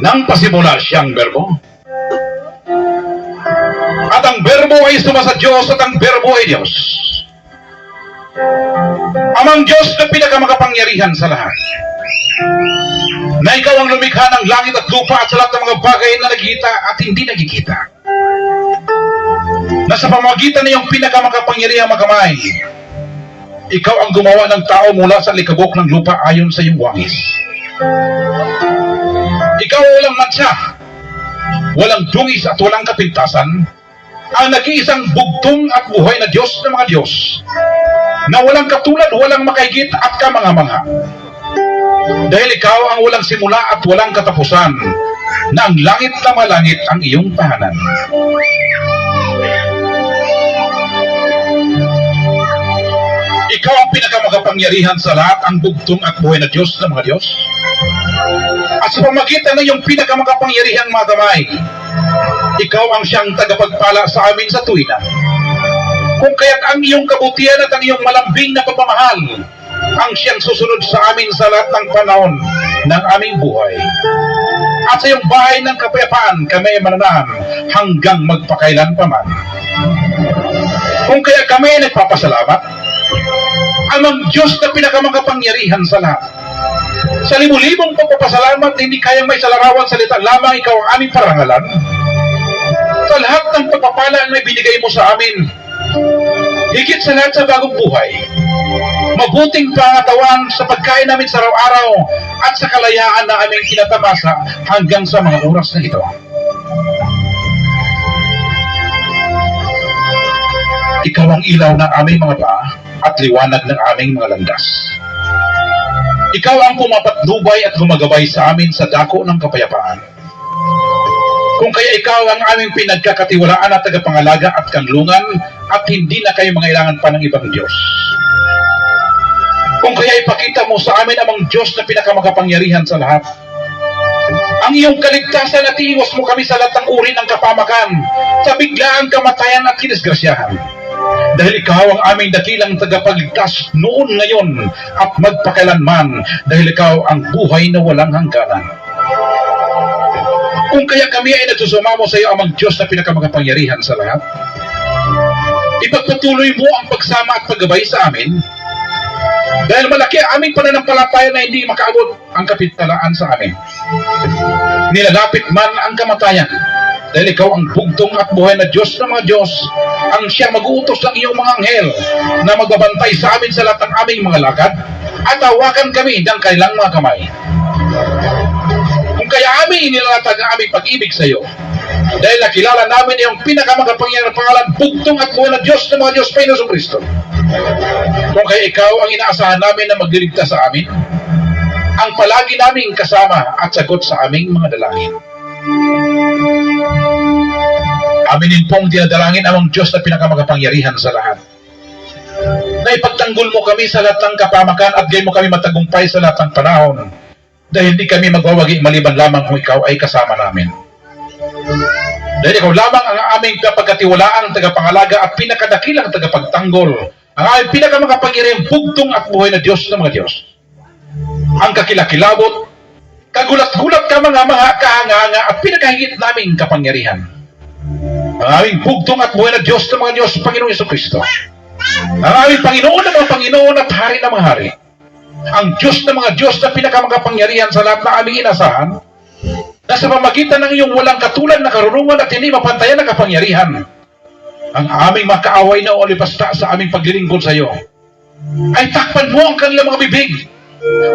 nang pasimula siyang berbo. At ang berbo ay suma sa Diyos at ang berbo ay Diyos. Amang Diyos na pinakamakapangyarihan sa lahat. Na ikaw ang lumikha ng langit at lupa at sa lahat ng mga bagay na nakikita at hindi nakikita. Na sa pamamagitan na iyong pinakamakapangyarihang makamay, ikaw ang gumawa ng tao mula sa likabok ng lupa ayon sa iyong wangis. Ikaw walang mansa, walang dungis at walang kapintasan, ang nag-iisang bugtong at buhay na Diyos ng mga Diyos, na walang katulad, walang makahigit at kamangha-mangha. Dahil ikaw ang walang simula at walang katapusan, na ang langit na malangit ang iyong tahanan. Ikaw ang pinakamakapangyarihan sa lahat, ang bugtong at buhay na Diyos ng mga Diyos. At sa pamagitan ng iyong pinakamakapangyarihang magamay, ikaw ang siyang tagapagpala sa amin sa tuwina. Kung kaya't ang iyong kabutihan at ang iyong malambing na pagmamahal ang siyang susunod sa amin sa lahat ng panahon ng aming buhay. At sa iyong bahay ng kapayapaan kami mananahan hanggang magpakailan pa man. Kung kaya kami nagpapasalamat, amang Diyos na pinakamakapangyarihan sa lahat. Sa libu-libong pagpapasalamat, hindi kayang may salarawan salita lamang ikaw ang aming parangalan. Sa lahat ng pagpapala na ibinigay mo sa amin, higit sa lahat sa bagong buhay, mabuting pangatawan sa pagkain namin sa araw-araw at sa kalayaan na aming kinatamasa hanggang sa mga oras na ito. Ikaw ang ilaw ng aming mga paa at liwanag ng aming mga landas. Ikaw ang pumapatnubay at gumagabay sa amin sa dako ng kapayapaan. Kung kaya ikaw ang aming pinagkakatiwalaan at tagapangalaga at kanlungan at hindi na kayo mangailangan pa ng ibang Diyos. Kung kaya ipakita mo sa amin amang Diyos na pinakamakapangyarihan sa lahat. Ang iyong kaligtasan at iiwas mo kami sa lahat ng uri ng kapamakan, sa biglaang kamatayan at kinisgrasyahan. Dahil ikaw ang aming dakilang tagapagligtas noon, ngayon at magpakailanman, dahil ikaw ang buhay na walang hangganan. Kung kaya kami ay nagsusumamo sa iyo amang Diyos na pinakamakapangyarihan sa lahat, ipagpatuloy mo ang pagsama at paggabay sa amin, dahil malaki ang aming pananampalataya na hindi makaabot ang kapintalaan sa amin. Nilalapit man ang kamatayan, dahil ikaw ang bugtong at buhay na Diyos ng mga Diyos, ang siyang mag-uutos ng iyong mga anghel na magbabantay sa amin sa lahat ng aming mga lakad at hawakan kami ng kanilang mga kamay. Kung kaya amin inilatag ang aming pag-ibig sa iyo, dahil nakilala namin iyong pinakamakapangyarihan na pangalan, bugtong at buhay na Diyos ng mga Diyos, Panginoong Kristo. Kung kaya ikaw ang inaasahan namin na magliligtas sa amin, ang palagi naming kasama at sagot sa aming mga dalangin. Aminin pong dinadalangin amang Diyos na pinakamakapangyarihan sa lahat, na ipagtanggol mo kami sa lahat ng kapamakan at gayon mo kami matagumpay sa lahat ng panahon, dahil hindi kami magwawagi maliban lamang kung ikaw ay kasama namin. Dahil ikaw lamang ang aming kapagkatiwalaang tagapangalaga at pinakadakilang tagapagtanggol, ang aming pinakamakapangyarihang bugtong at buhay na Diyos ng mga Diyos. Ang kakilakilabot, kagulat-gulat ka mga kahanga-hanga at pinakahigit naming kapangyarihan. Ang aming bugtong at buhay na Diyos ng mga Diyos, Panginoong Jesucristo. Ang aming Panginoon ng mga Panginoon at Hari ng mga Hari. Ang Diyos ng mga Diyos na pinakamakapangyarihan sa lahat na aming inasahan, na sa pamagitan ng iyong walang katulad na karunungan at hindi mapantayan na kapangyarihan, ang aming makaaway na olipasta sa aming paglilingkod sa iyo, ay takpan mo ang kanilang mga bibig,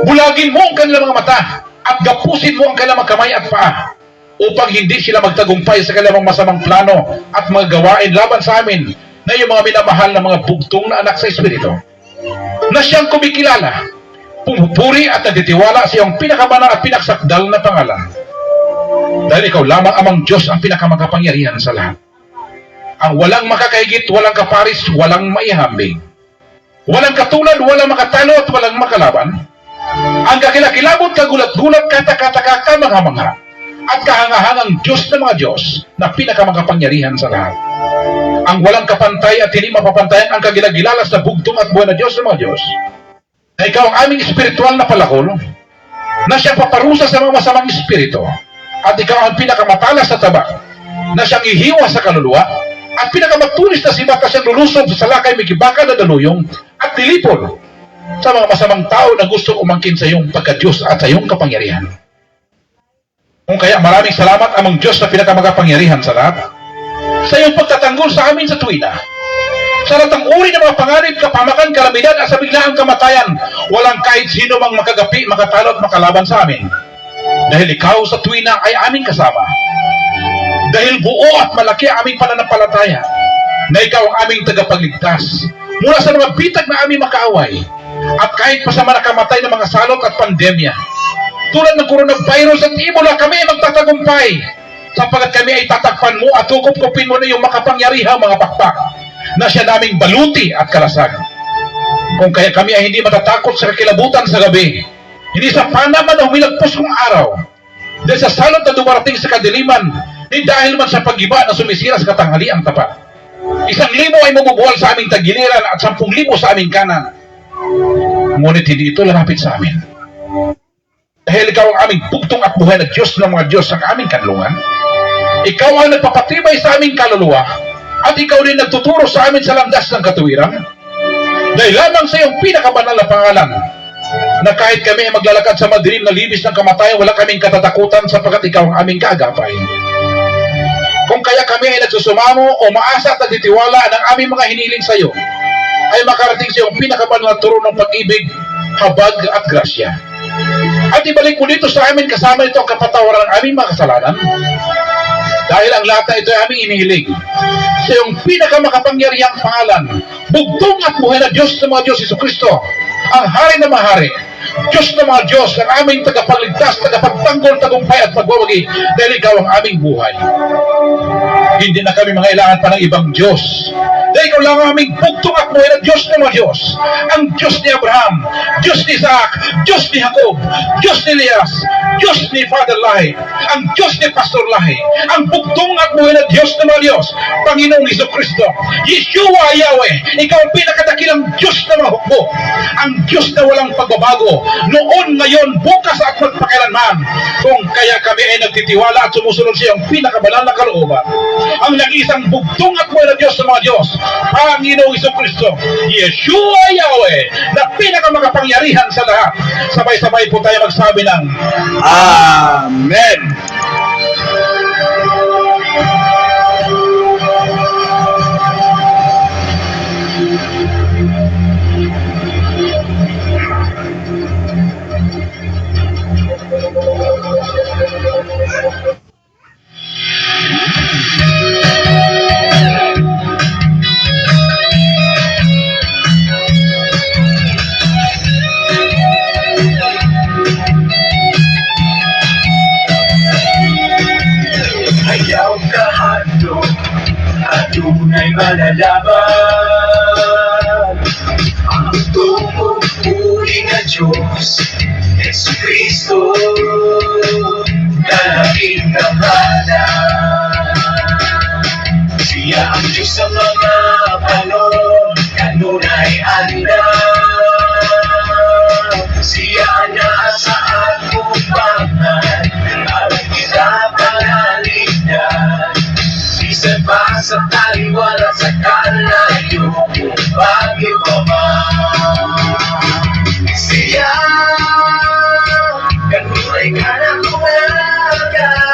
bulagin mo ang kanilang mga mata, at gapusin mo ang kanilang mga kamay at paa, upang hindi sila magtagumpay sa kanilang masamang plano at mga gawain laban sa amin na yung mga minamahal na mga bugtong na anak sa Espiritu, na siyang kumikilala, pumupuri at nagtitiwala sa iyong pinakabanal at pinaksakdal na pangalan. Dahil ikaw lamang amang Diyos ang pinakamakapangyarihan sa lahat. Ang walang makakahigit, walang kaparis, walang maihambing. Walang katulad, walang makatalo at walang makalaban. Ang kakilakilabot, kagulat-gulat, katakataka, kamangha-mangha, at kahangahangang Diyos ng mga Diyos na pinakamakapangyarihan sa lahat. Ang walang kapantay at hindi mapapantayan ang kagilagilala sa bugtong at buhay na Diyos ng mga Diyos. Na ikaw ang aming espiritual na palakol, na siyang paparusa sa mga masamang espiritu at ikaw ang pinakamatalas na taba na siyang ihiwa sa kaluluwa at pinakamatulis na sibat na siyang lulusob sa salakay may kibaka na daluyong at dilipon sa mga masamang tao na gustong umangkin sa iyong pagka-Diyos at sa iyong kapangyarihan. Kung kaya maraming salamat amang Diyos na pinakamagapangyarihan sa lahat sa iyong pagtatanggol sa amin sa tuwina. Sa lahat ng uri ng mga panganib, kapamakan, kalamidad at sa biglaang kamatayan, walang kahit sino mang makagapi, makatalo at makalaban sa amin. Dahil ikaw sa tuwina ay aming kasama. Dahil buo at malaki ang aming pananampalataya na ikaw ang aming tagapagligtas mula sa mga bitag na aming makaaway at kahit pa sa mga nakamatay ng mga salot at pandemya. Tulad ng coronavirus at Ebola, kami ay magtatagumpay sapagkat kami ay tatakpan mo at kukup-kupin mo na yung makapangyarihang mga pakpak na siya naming baluti at kalasag. Kung kaya kami ay hindi matatakot sa kakilabutan sa gabi, hindi sa panaman na humilagpos kong araw, dahil sa salot na dumarating sa kadiliman, hindi dahil man sa pag-iba na sumisira sa katanghaliang tapat. 1,000 ay mabubuwal sa aming tagiliran at 10,000 sa aming kanan. Ngunit hindi ito lalapit sa amin. Dahil ikaw ang aming bugtong at buhay na Diyos ng mga Diyos ang aming kanlungan. Ikaw ang nagpapatibay sa aming kaluluwa at ikaw din nagtuturo sa amin sa landas ng katuwiran. Dahil lamang sa iyong pinakabanal na pangalan na kahit kami ay maglalakad sa madilim na libis ng kamatayan, wala kaming katatakutan sapagkat ikaw ang aming kaagapay. Kung kaya kami ay nagsusumamo o maasa at nagtitiwala ng aming mga hiniling sa iyo, ay makarating sa iyong pinakabanal na turo ng pag-ibig, habag at grasya. At ibalik mo dito sa amin kasama ito ang kapatawaran ng aming mga kasalanan. Dahil ang lahat na ito ay aming inihiling sa iyong pinakamakapangyarihang pangalan, bugtong at buhay na Diyos ng mga Diyos, Jesucristo, ang Hari na mahari, Diyos ng mga Diyos, ang aming tagapagligtas, tagapagtanggol, tagumpay at pagwawagi, dahil ikaw ang aming buhay. Hindi na kami mangailangan pa ng ibang Diyos. Dahil ikaw lang ang aming bugtong at buhay na Diyos ng mga Diyos. Ang Diyos ni Abraham, Diyos ni Isaac, Diyos ni Jacob, Diyos ni Elias, Diyos ni Father Lahi, ang Diyos ni Pastor Lahi, ang bugtong at buhay na Diyos ng mga Diyos, Panginoong Jesucristo, Yeshua Yahweh, ikaw ang pinakadakilang Diyos na mga hukbo, ang Diyos na walang pagbabago, noon, ngayon, bukas at magpakailanman. Kung kaya kami ay nagtitiwala at sumusunod sa iyong pinakabanal na kalooban, ang nag-isang bugtong at buhay na Diyos sa mga Diyos, Panginoong Jesucristo, Yeshua Yahweh, na pinakamakapangyarihan sa lahat. Sabay-sabay po tayo magsabi ng Amen. Tunay malalaban ang tumupuling na Diyos, Jesucristo, dalangin ka pala. Siya ang Diyos sa mga panon, kanunay anda. Siya ang nasa agupangan, para kita panaligdan. Isa pa sa taliwala sa kalayo, bagyo pa man. Siya, kanunay ka na kumagaupan.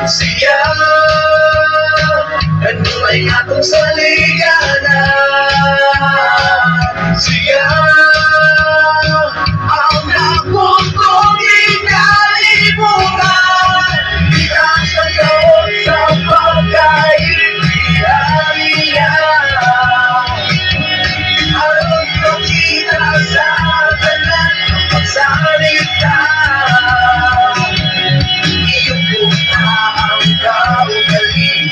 Siya, kanunay ka kung saliganan. Siya, ang lakot kong inalimutan. Ikas ang taon sa pagkaibigariyan. Aron makita sa tanan ng pagsalita. Iyong buka ang kaugalian.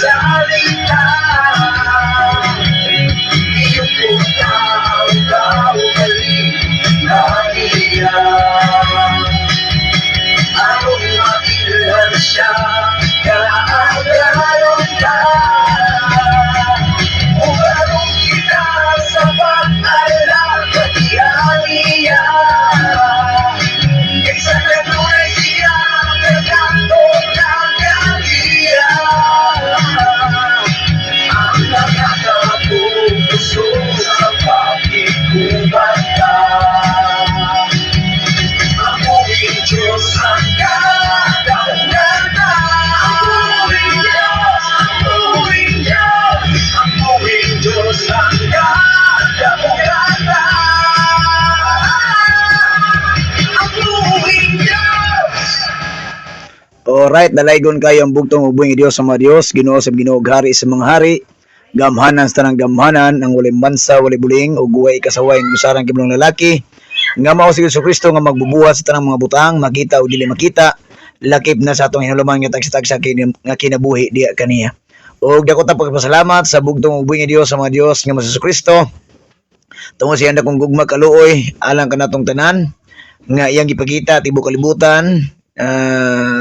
salita. Iyong puta ang kaugaling na iyan. Anong makilan siya, kaagayon ka. Umarong kita sa pag-alala, katiyan niya. Isa na tunay siya, nagkanto ng kaliyan. Ang nakakapuso sa pakikubata. Amuing Diyos ang kadaunan. Amuing Diyos, amuing Diyos, amuing Diyos ang kadaunan. Amuing Diyos. Alright, nalaygon kayo ang bugtong ubong Diyos sa mga Diyos, Ginoo sa Ginoo, hari sa mga hari, gamhanan sa tanang gamhanan, ang walang bansa, walang buling, o guway kasaway ng usarang kiblong lalaki, nga mao si Jesucristo nga magbubuhat sa tanang mga butang, makita o dili makita, lakip na sa atong hinuluman nga tagsa-tagsa nga kinabuhi diya kaniya. O dako ta pagpasalamat sa bugtong ubong Diyos sa mga Diyos nga si Jesucristo, tungod siya na kung gugma kaluoy, alang ka natong tanan, nga iyang ipakita tibok kalibutan,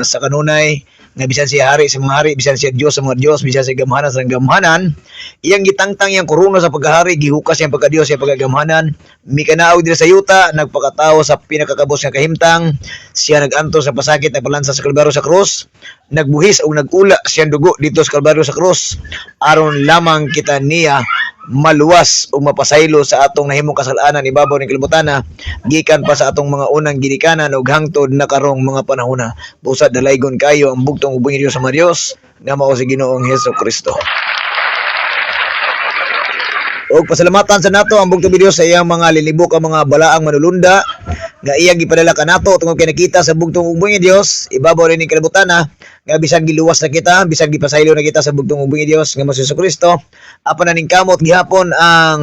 sa kanunay nga bisan siya hari sa mga hari, bisan siya Dios sa mga Dios, bisan siya gamhanan sa gamhanan, iyang gitangtang iyang korona sa pagkahari, gihukas iyang pagka-Dios sa pagkagamhanan, mikanaaw diri sa yuta, nagpakatao sa pinakakabos nga kahimtang, siya naganto sa pasakit na palansa sa Kalbaryo sa krus, nagbuhis o nagula siyang dugo dito sa Kalbaryo sa krus, aron lamang kita niya maluwas o mapasaylo sa atong nahimong kasalanan ibabaw ni kalibutan, gikan pa sa atong mga unang ginikanan ug hangtod na karong mga panahona. Busad dalaygon kayo ang bugtong ubong Diyos sa mga Diyos nga mao si Ginoong Hesukristo. Og pasalamatan sa nato ang bugtong Diyos sa iyang mga lilibok ang mga balaang manulunda nga iyang gipadala kanato tungod kay nakita sa bugtong ubong Diyos ibabaw ni kalibutan nga bisan giluwas na kita, bisan gipasaylo na kita sa bugtong ubong Diyos nga mao si Jesucristo, apan naning kamot gihapon ang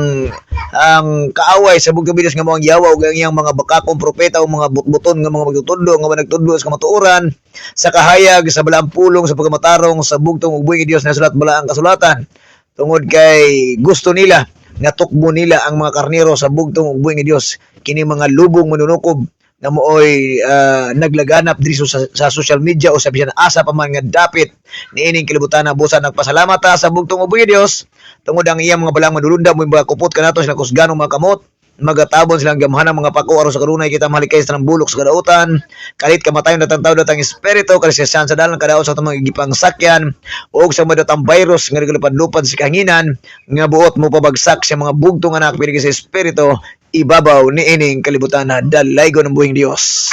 kaaway sa bugtong Diyos nga mao ang yawa ug ang iyang mga bakakong propeta o mga butbuton nga mga magtutudlo nga nagtudlo sa kamatuoran sa kahayag sa balaang pulong sa pagkamatarong sa bugtong ubong Diyos na sulat balaang kasulatan tungod kay gusto nila nga tukbo nila ang mga karnero sa bugtong ubong Diyos, kini mga lubong manunukob na mooy naglaganap diri sa social media o sa bisan asa pa man nga dapit niining kalibutan. Busa nagpasalamat ta sa bugtong ubong Diyos tungod ang iyang mga balang madulunda mo mga kupot kanato sila kusganong mga kamot, magatabon silang gamhanang mga pako aron sa karunay kita malikay sa bulok sa kadautan, kalit kamatayon datang tao datang espiritu kalisyasan sa dalan kadaot sa mga gipang sakyan ug sa madatang virus nga naglupan-lupan sa kahanginan nga buot mo pabagsak sa mga bugtong anak pinigi sa espiritu ibabaw niining kalibutan. Dalaygon ang buhing Dios.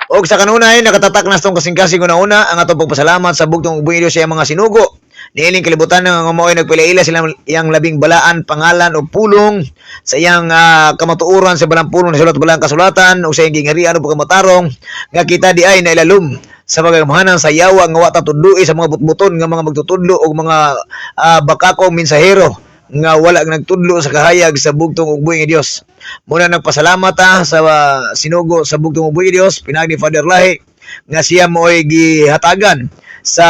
Og sa kanunay nakatatak na tong kasing-kasing una-una ang atong pagpasalamat sa bugtong ubong Diyos sa mga sinugo niining kalibutan nga mao'y nagpilaila silang iyang labing balaan pangalan o pulong sa iyang kamatuoran sa balang pulong na sulat balang kasulatan o sa iyang gingharian o pagkamatarong nga kita di ay nailalum sa paggamhanan sa yawa nga wa ta tudloi sa mga butbuton nga mga magtutudlo o mga bakakong mensahero nga wala nagtudlo sa kahayag sa bugtong ubong Diyos. Muna nagpasalamat ta sa sinugo sa bugtong ubong Diyos pinagi ni Father Lahi nga siya mo'y gihatagan sa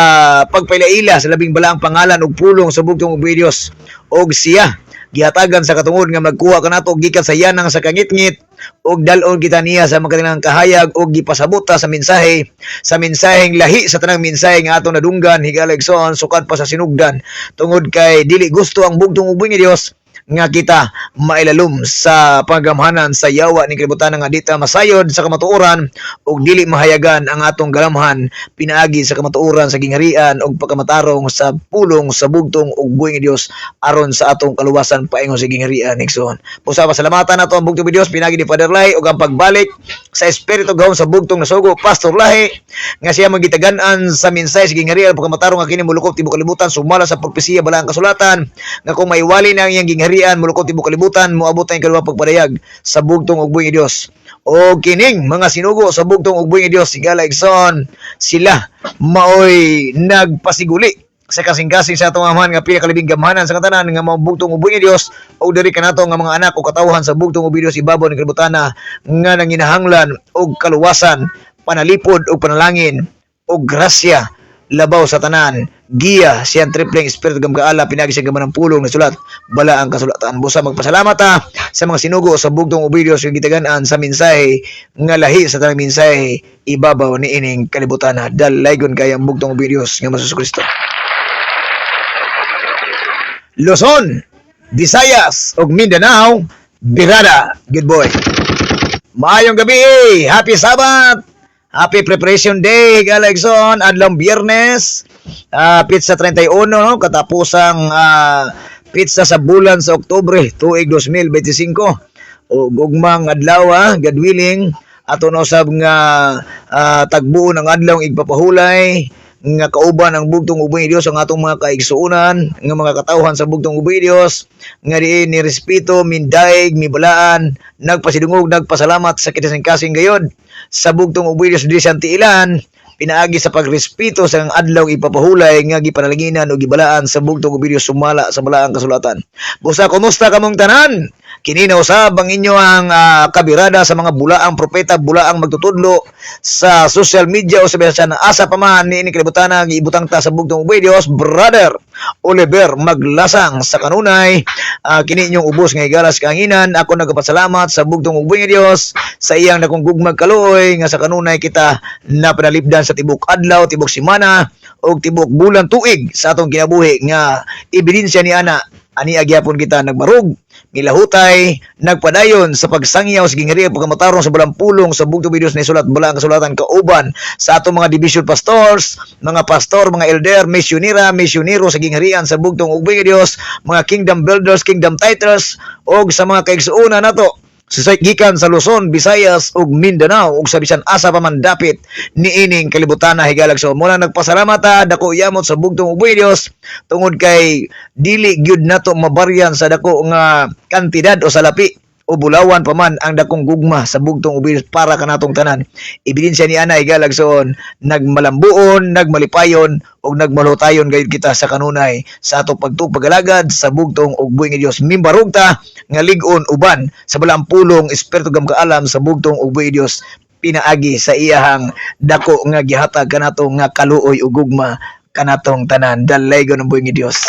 pagpailaila sa labing balaang pangalan ug pulong sa bugtong ubong Diyos og siya gihatagan sa katungod nga magkuha kanato gikan sa yanang sa kangitngit og dalon kita niya sa magkatilang kahayag og gipasabota sa mensaheng lahi sa tanang mensahe nga atong nadunggan higalig soon sukad pa sa sinugdan tungod kay dili gusto ang bugtong ubong Diyos nga kita mailalum sa paggamhanan sa yawa ni kalibutan nga dita masayod sa kamatuoran ug dili mahayagan ang atong galamhan pinaagi sa kamatuoran sa gingharian ug pagkamatarong sa pulong sa bugtong ubong Diyos aron sa atong kaluwasan paingon sa gingharian igsoon. Pusa pasalamatan nato ang bugtong Diyos pinagi ni Father Lahi ug ang pagbalik sa espiritu gahom sa bugtong nasugo Pastor Lahi nga siya magitagan-an sa mensahe sa gingharian ug pagkamatarong nga kini mulukop tibuok kalibutan sumala sa propesiya balaang kasulatan nga kung maiwali na ang iyang gingharian mulukot tibuok kalibutan moabot ang ikaduhang pagpadayag sa bugtong ubong Diyos. O kining mga sinugo sa bugtong ubong Diyos sigala igsoon sila maoy nagpasiguli sa kasing-kasing sa atong amahan nga pinakalibing gamhanan sa katanan nga mao bugtong ubong Diyos o diri kanato nga mga anak o katawhan sa bugtong ubong Diyos ibabaw ni kalibutan nga nanginahanglan og kaluwasan, panalipod o panalangin o grasya labaw sa tanan, giya siyang tripling espiritu gamgaala pinagi sa gaman ng pulong na sulat bala ang kasulatan. Busa magpasalamat sa mga sinugo sa bugtong ubidyo sa gitagan-an sa mensahe nga lahi sa tanang mensahe ibabaw ni ining kalibutan dal laygon kay ang bugtong ubidyos nga Hesus Kristo. Luzon, Visayas ug Mindanao, birada. Good boy. Maayong gabi, happy Sabat, happy preparation day, Galagson, adlang Biyernes, pizza 31, no? Katapusang pizza sa bulan sa Oktubre, tuig 2025, o gugmang adlaw, God willing, ato no sab nga tagbuo ng adlaw igpapahulay, nga kauban ang bugtong ubay Dios ang atong mga kaigsuonan nga mga katawhan sa bugtong ubay Dios nga diin ni respeto mindaig mibalaan nagpasidungog nagpasalamat sa kinasing-kasing gayod sa bugtong ubay Dios di santiilan pinaagi sa pagrespeto sa adlaw ipapahulay nga gipanalanginan o gibalaan sa bugtong ubay Dios sumala sa balaang kasulatan. Busa kumusta kamong tanan? Kini na usab ang inyo ang kabirada sa mga bulaang propeta, bulaang magtutudlo sa social media o sa bisan asa pa man ni kalibutan nga ibutang ta sa bugtong ubay Dios, brother Oliver Maglasang sa kanunay. Kini inyong ubos nga igalas kahanginan. Ako nagpasalamat sa bugtong ubay nga Dios sa iyang dakong gugmag kaluoy nga sa kanunay kita napanalipdan sa tibok adlaw, tibok semana o tibok bulan tuig sa atong kinabuhi nga ebidensya ni ana ani agyapon kita nagbarug milahutay nagpadayon sa pagsangyaw sa gingharian pagkamatarong sa balang pulong sa bugtong ubay Dios na isulat balang kasulatan kauban sa atong mga division pastors, mga pastor, mga elder, misyonero sa gingharian sa bugtong ubay Dios, mga kingdom builders, kingdom titles og sa mga kaigsuonan nato sa gikan sa Luzon, Visayas ug Mindanao ug sa bisan asa pa man dapit niining kalibutan na higalag. So muna nagpasalamat dako yamot sa bugtong ubay Dios tungod kay dili gyud nato mabaryan sa dako nga kantidad o salapi o bulawan pa man ang dakong gugma sa bugtong ubay Dios para kanatong tanan. Ebidensya ni ana higalag soon nagmalambuon, nagmalipayon ug nagmalutayon gayud kita sa kanunay sa ato pagtupagalagad sa bugtong ubay nga Dios. Mimbarog ta nga lig-on uban sa balaang pulong espiritu gamkaalam sa bugtong ubay Dios pinaagi sa iyahang dako nga gihatag kanatong nga kaluoy ug gugma kanatong tanan dalaygon ng buhay nga Dios.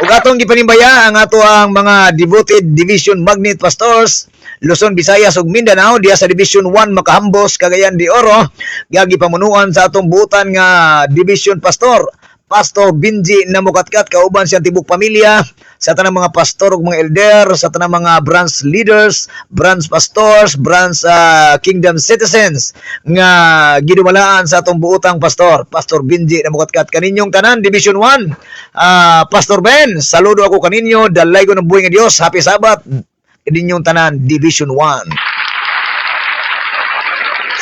Ug atong gipanimbaya ang ato ang mga devoted division magnet pastors Luzon, Visayas ug Mindanao diya sa Division 1 Makahambos, Cagayan de Oro gagi pamunuan sa atong buutan nga division pastor Pastor Benji Namukatkat kauban siyang tibok pamilya sa tanang mga pastor ug mga elder, sa tanang mga branch leaders, branch pastors, branch kingdom citizens nga gidumalaan sa atong buotang pastor Pastor Benji Namukatkat kaninyong tanan Division 1. Pastor Ben, saludo ako kaninyo, dalay ko ng buhay nga Dios. Happy Sabat kaninyong tanan Division 1.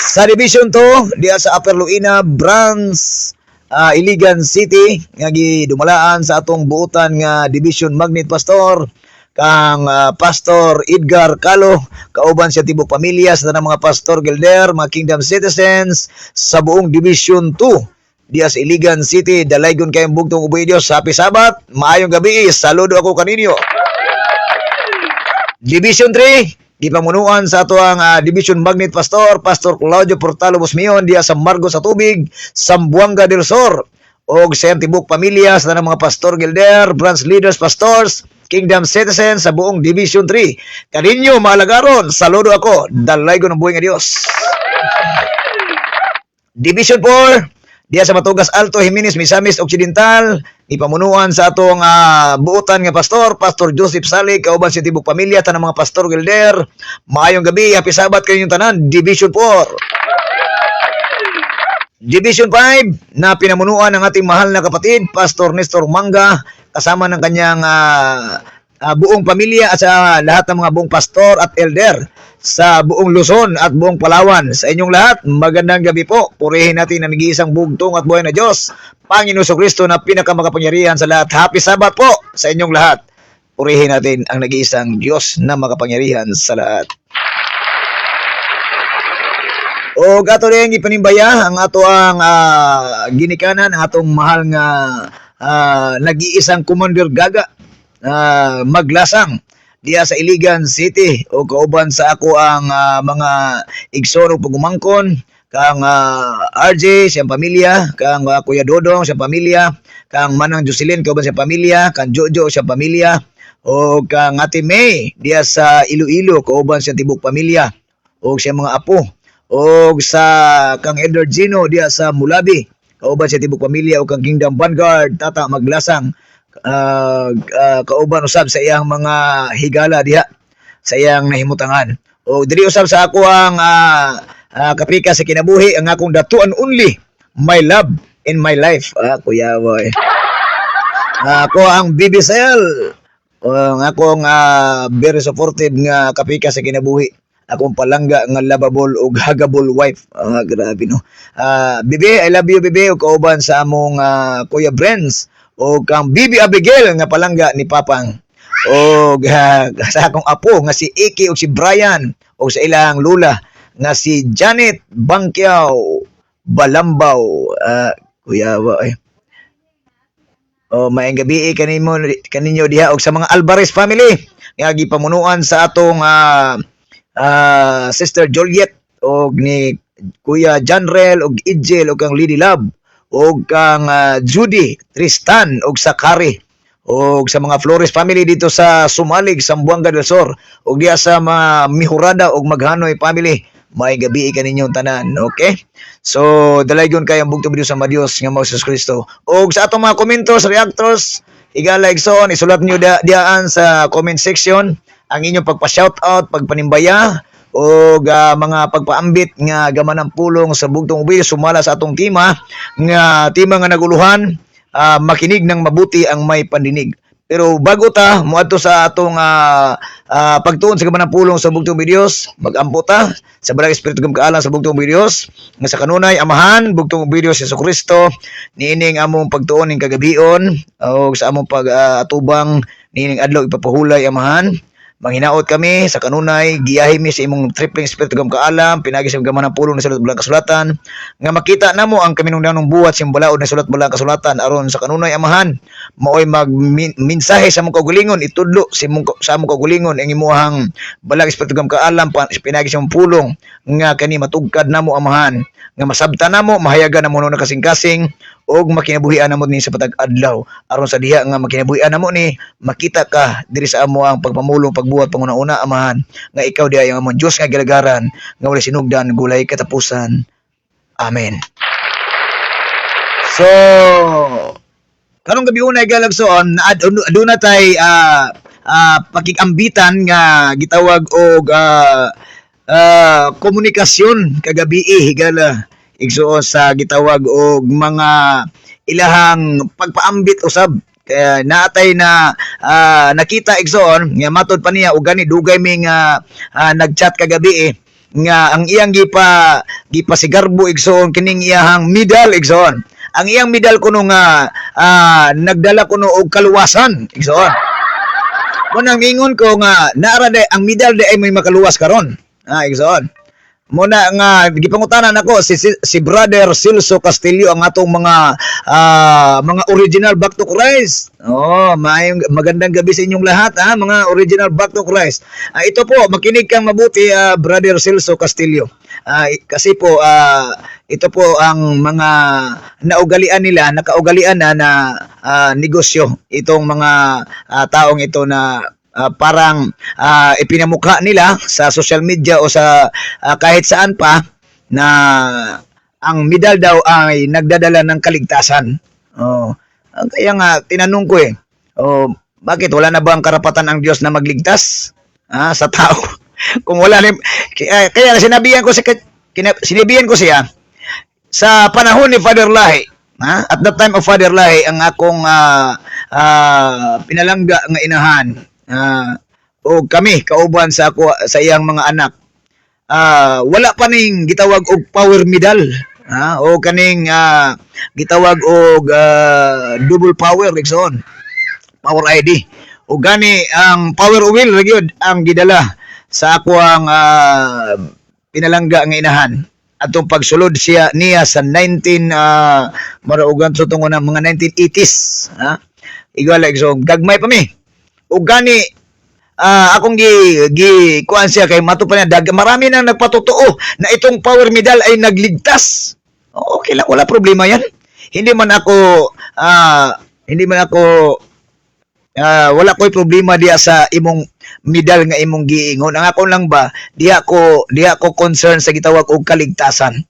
Sa Division 2 diya sa Upper Luina branch Iligan City nga gidumalaan sa atong buutan nga Division Magnet Pastor kang Pastor Edgar Calo kauban siya tibok pamilya sa tanang mga pastor gelder, mga kingdom citizens sa buong Division 2 diya sa Iligan City. Dalaygon kayong bugtong ubay Dios. Happy Sabat, maayong gabi, saludo ako kaninyo. Division 3 gipamunuan sa ato ang Division Magnet Pastor Pastor Claudio Portalo Busmion diya sa Margo sa Tubig, Zamboanga del Sur og sa tibok pamilya sa tanang mga pastor gelder, branch leaders, pastors, kingdom citizens sa buong Division 3. Kaninyo maalagaron, saludo ako, dalay ko ng buhay nga Dios. Division 4 diya sa Matugas Alto, Jimenez, Misamis Occidental, ipamunuan sa atong buutan nga pastor Pastor Joseph Salig kauban sa tibok pamilya tanang mga pastor gelder. Maayong gabi, happy Sabat kaninyong tanan Division 4. Division 5 na pinamunuan ng ating mahal na kapatid Pastor Nestor Manga kasama ng kanyang buong pamilya at sa lahat ng mga buong pastor at elder sa buong Luzon at buong Palawan. Sa inyong lahat, magandang gabi po. Purihin natin ang nag-iisang bugtong at buhay na Diyos, Panginoon Kristo na pinakamakapangyarihan sa lahat. Happy Sabat po sa inyong lahat. Purihin natin ang nag-iisang Diyos na makapangyarihan sa lahat. O gato rin ipanimbaya ang ato ang ginikanan, ang atong mahal nga nag-iisang Commander Gaga Maglasang diya sa Iligan City o kauban sa ako ang mga igsoon o pagumangkon kang RJ siyang pamilya, kang Kuya Dodong siyang pamilya, kang Manang Jocelyn kauban siyang pamilya, kang Jojo siyang pamilya, o kang Ate May diya sa Iloilo kauban siyang tibok pamilya, o siyang mga apo, o sa kang Edward Gino diya sa Mulabi kauban siyang tibok pamilya, o kang Kingdom Vanguard Tata Maglasang kauban usab sa iyang mga higala diha sa iyang nahimutangan. O diri usab sa ako ang kapika sa kinabuhi ang akong datuan only, my love in my life. Kuya boy. Ako ang BBCL. Ang akong very supportive nga kapika sa kinabuhi. Akong palangga nga lovable o huggable wife. Grabe no. Bibi, I love you Bibi, o kauban sa among Kuya Brens, o kang Bibi Abigail nga palangga ni Papang, o sa akong apo nga si Iki o si Brian, o sa ilang lula nga si Janet Bangkiao Balambaw. Kuya boy. O maayong gabi kaninyo diha, og sa mga Alvarez family nga gipamunuan sa atong Sister Juliet, og ni Kuya Janrel, og Idjel, og kang Lady Love, og kang Judy, Tristan, og sa Kari, og sa mga Flores family dito sa Sumalig, Zamboanga del Sur, og diya sa mga Mihurada og Maghanoy family. May gabi kaninyong tanan, okay? So, dalaygon kayo ang bugtong video sa Madios nga mga Jesus Kristo. Og sa atong mga komentos, reactors, igala igsoon, isulat nyo diyan sa comment section ang inyong pagpa-shoutout, pagpanimbaya, o mga pagpaambit nga gaman ng pulong sa bugtong video sumala sa atong tima nga naguluhan, makinig ng mabuti ang may pandinig. Pero bago ta moadto sa atong pagtuon sa gaman ng pulong sa bugtong videos, mag-ampo ta sa Balang Espiritu gam kaalam sa bugtong videos nga sa kanunay amahan bugtong videos sa Kristo niining among pagtuon ning kagabion, o sa among pag-atubang niining adlaw ipapahulay amahan. Manghinaot kami sa kanunay, giyahi mi sa imong tripling Espiritu gam kaalam, pinagi sa gaman ng pulong na sulat Balang Kasulatan, nga makita namo ang kaminungdanong buhat sa balaod na sulat Balang Kasulatan, aron sa kanunay amahan, maoy magminsahe sa among kaugalingon, itudlo sa among kaugalingon ang imuhang Balang Espiritu gam kaalam, pinagi sa imong pulong, nga kani matugkad namo amahan, nga masabta namo, mahayagan namo na kasing-kasing, og makinabuhian namo ni sa patag adlaw, aron sa diha nga makinabuhian namo ni makita ka diri sa amo ang pagpamulong pagbuhat panguna-una amahan, nga ikaw diha ang among Dios nga gilagaran, nga walay sinugdan gulay katapusan. Amen. So karong gabi unay galagsoon aduna tay pakikambitan nga gitawag og komunikasyon kagabi higala igsuon sa gitawag og mga ilahang pagpaambit usab. Kaya naatay na nakita igsoon nga matod pa niya og gani dugay mi nga nagchat kagabi nga ang iyang gipasigarbo igsoon kining iyahang medal igsoon. Ang iyang medal kuno nga nagdala kuno og kaluwasan igsoon. Munang ingon ko nga naara ang medal ay may makaluwas karon. Igsoon. Muna nga gipangutanan nako si Brother Silso Castillo ang atong mga original Back to Christ. Magandang gabi sa inyong lahat mga original Back to Christ. Ito po, makinig kang mabuti Brother Silso Castillo. Kasi po ito po ang mga nakaugalian na negosyo itong mga taong ito na parang ipinamukha nila sa social media o sa kahit saan pa na ang medal daw ay nagdadala ng kaligtasan. Kaya nga tinanong ko bakit wala na ba ang karapatan ang Diyos na magligtas sa tao? Kung wala kaya sinabihan ko siya sa panahon ni Father Lahi, at the time of Father Lahi ang akong pinalangga nga inahan, o kami kauban sa iyang mga anak, wala pa ning gitawag og power medal, o kaning gitawag og double power igsoon, power ID, o gani ang power wheel ra gyud ang gidala sa ako ang pinalangga nga inahan atong pagsulod niya sa 19 maraugan sa tungo ng mga 1980s. Igwala igsoon gagmay pa mi. O gani akong kuan siya kay matupan niya marami nang nagpatotoo na itong power medal ay nagligtas. Okay lang, wala problema yan. Hindi man ako wala ko'y problema diya sa imong medal nga imong giingon. Ang ako lang ba, diha ko concern sa gitawag og kaligtasan.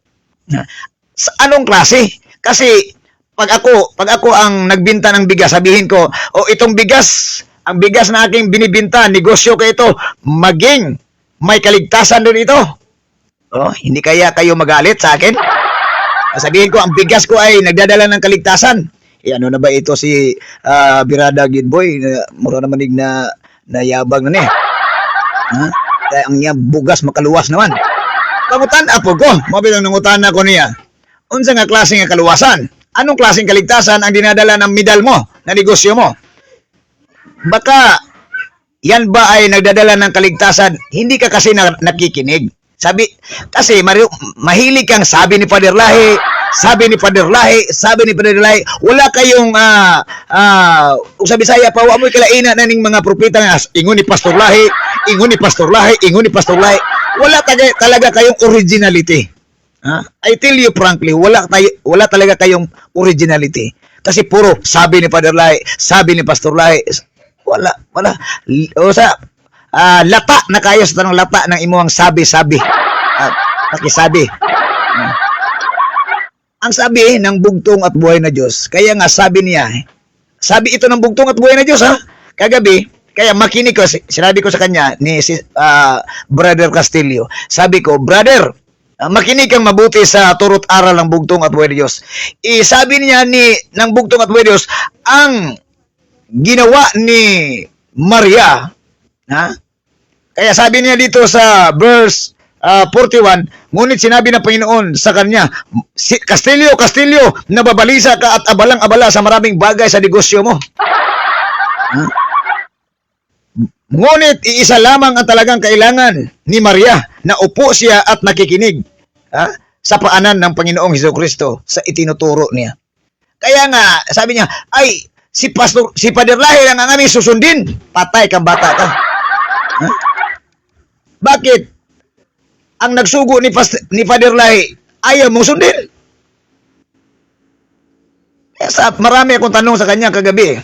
Sa anong klase? Kasi pag ako ang nagbinta ng bigas, sabihin ko, itong bigas, ang bigas na aking binibinta, negosyo ko ito, maging may kaligtasan doon ito. Hindi kaya kayo magalit sa akin? Sabihin ko, ang bigas ko ay nagdadala ng kaligtasan. Ano na ba ito si Birada Gidboy? Mura naman na yabang na niya. Kaya ang niya bugas makaluwas naman. Pangutan apo ko, mabilang nangutan ako niya. Unsa nga klase nga kaluwasan? Anong klaseng kaligtasan ang dinadala ng medal mo, na negosyo mo? Baka yan ba ay nagdadala ng kaligtasan? Hindi ka kasi nakikinig. Kasi mahilig kang sabi ni Father Lahi, wala kayong sa Bisaya pa wa mo'y kalaina na ning mga propeta nga ingon ni Pastor Lahi. Wala talaga kayong originality. I tell you frankly, wala talaga kayong originality. Kasi puro sabi ni Father Lahi, sabi ni Pastor Lahi. Wala. Lata na kayo sa tanong lata ng imuang sabi-sabi. Pakisabi. Ang sabi ng bugtong at buhay na Diyos, kaya nga sabi niya, sabi ito ng bugtong at buhay na Diyos kagabi, kaya makinig ko, sinabi ko sa kanya ni Brother Castillo, sabi ko, brother, makinig kang mabuti sa turot aral ng bugtong at buhay na Diyos. Sabi niya ng bugtong at buhay na Diyos, ang ginawa ni Maria, kaya sabi niya dito sa verse 41, ngunit sinabi ng Panginoon sa kanya, Castillo, nababalisa ka at abalang-abala sa maraming bagay sa negosyo mo. Ngunit iisa lamang ang talagang kailangan ni Maria, na upo siya at nakikinig sa paanan ng Panginoong Hesukristo sa itinuturo niya. Kaya nga, sabi niya, ay, si Father Lahi lang ang aming susundin. Patay kang bata ka. Bakit? Ang nagsugo ni Father Lahi, ayaw mong sundin. Marami akong tanong sa kanya kagabi.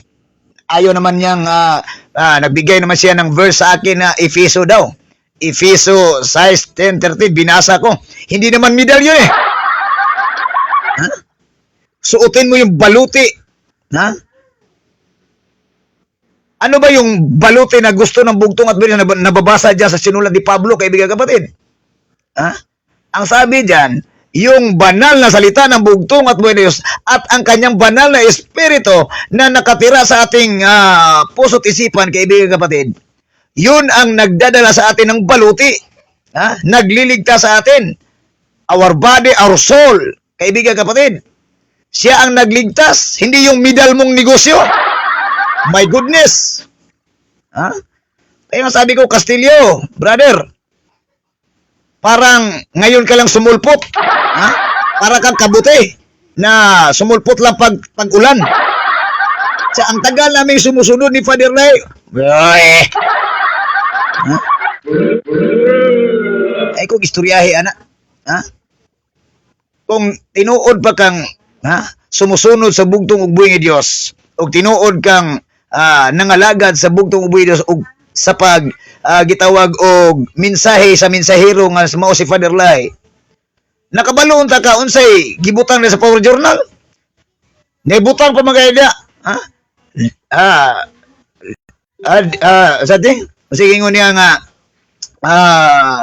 Ayaw naman niyang, nagbigay naman siya ng verse sa akin na Efeso daw. Efeso 6:10-13, binasa ko. Hindi naman medalyon Suotin mo yung baluti. Ano ba yung baluti na gusto ng bugtong at bilis na nababasa dyan sa sinulat ni Pablo, kaibigan kapatid? Ang sabi dyan, yung banal na salita ng bugtong at buhay na Diyos at ang kanyang banal na espiritu na nakatira sa ating puso't isipan, kaibigan kapatid, yun ang nagdadala sa atin ng baluti. Nagliligtas sa atin. Our body, our soul, kaibigan kapatid. Siya ang nagligtas, hindi yung medal mong negosyo. My goodness. Kaya sabi ko, Castillo, brother, parang ngayon ka lang sumulpot. Para kang kabuti na sumulpot lang pag-ulan. Ang tagal namin sumusunod ni Father Lai. Ay kung istoryahe, anak. Kung tinuod pa kang sumusunod sa bugtong ug buhi ni Dios, ug tinuod kang nangalagad sa bugtong ug buhi ni Dios ug sa gitawag og mensahe sa mensahero nga mao si Father Lai. Nakabaloon ta ka unsay gibutang na sa Power Journal? Naibutang pa magayda. Sa ting sige ngon niya nga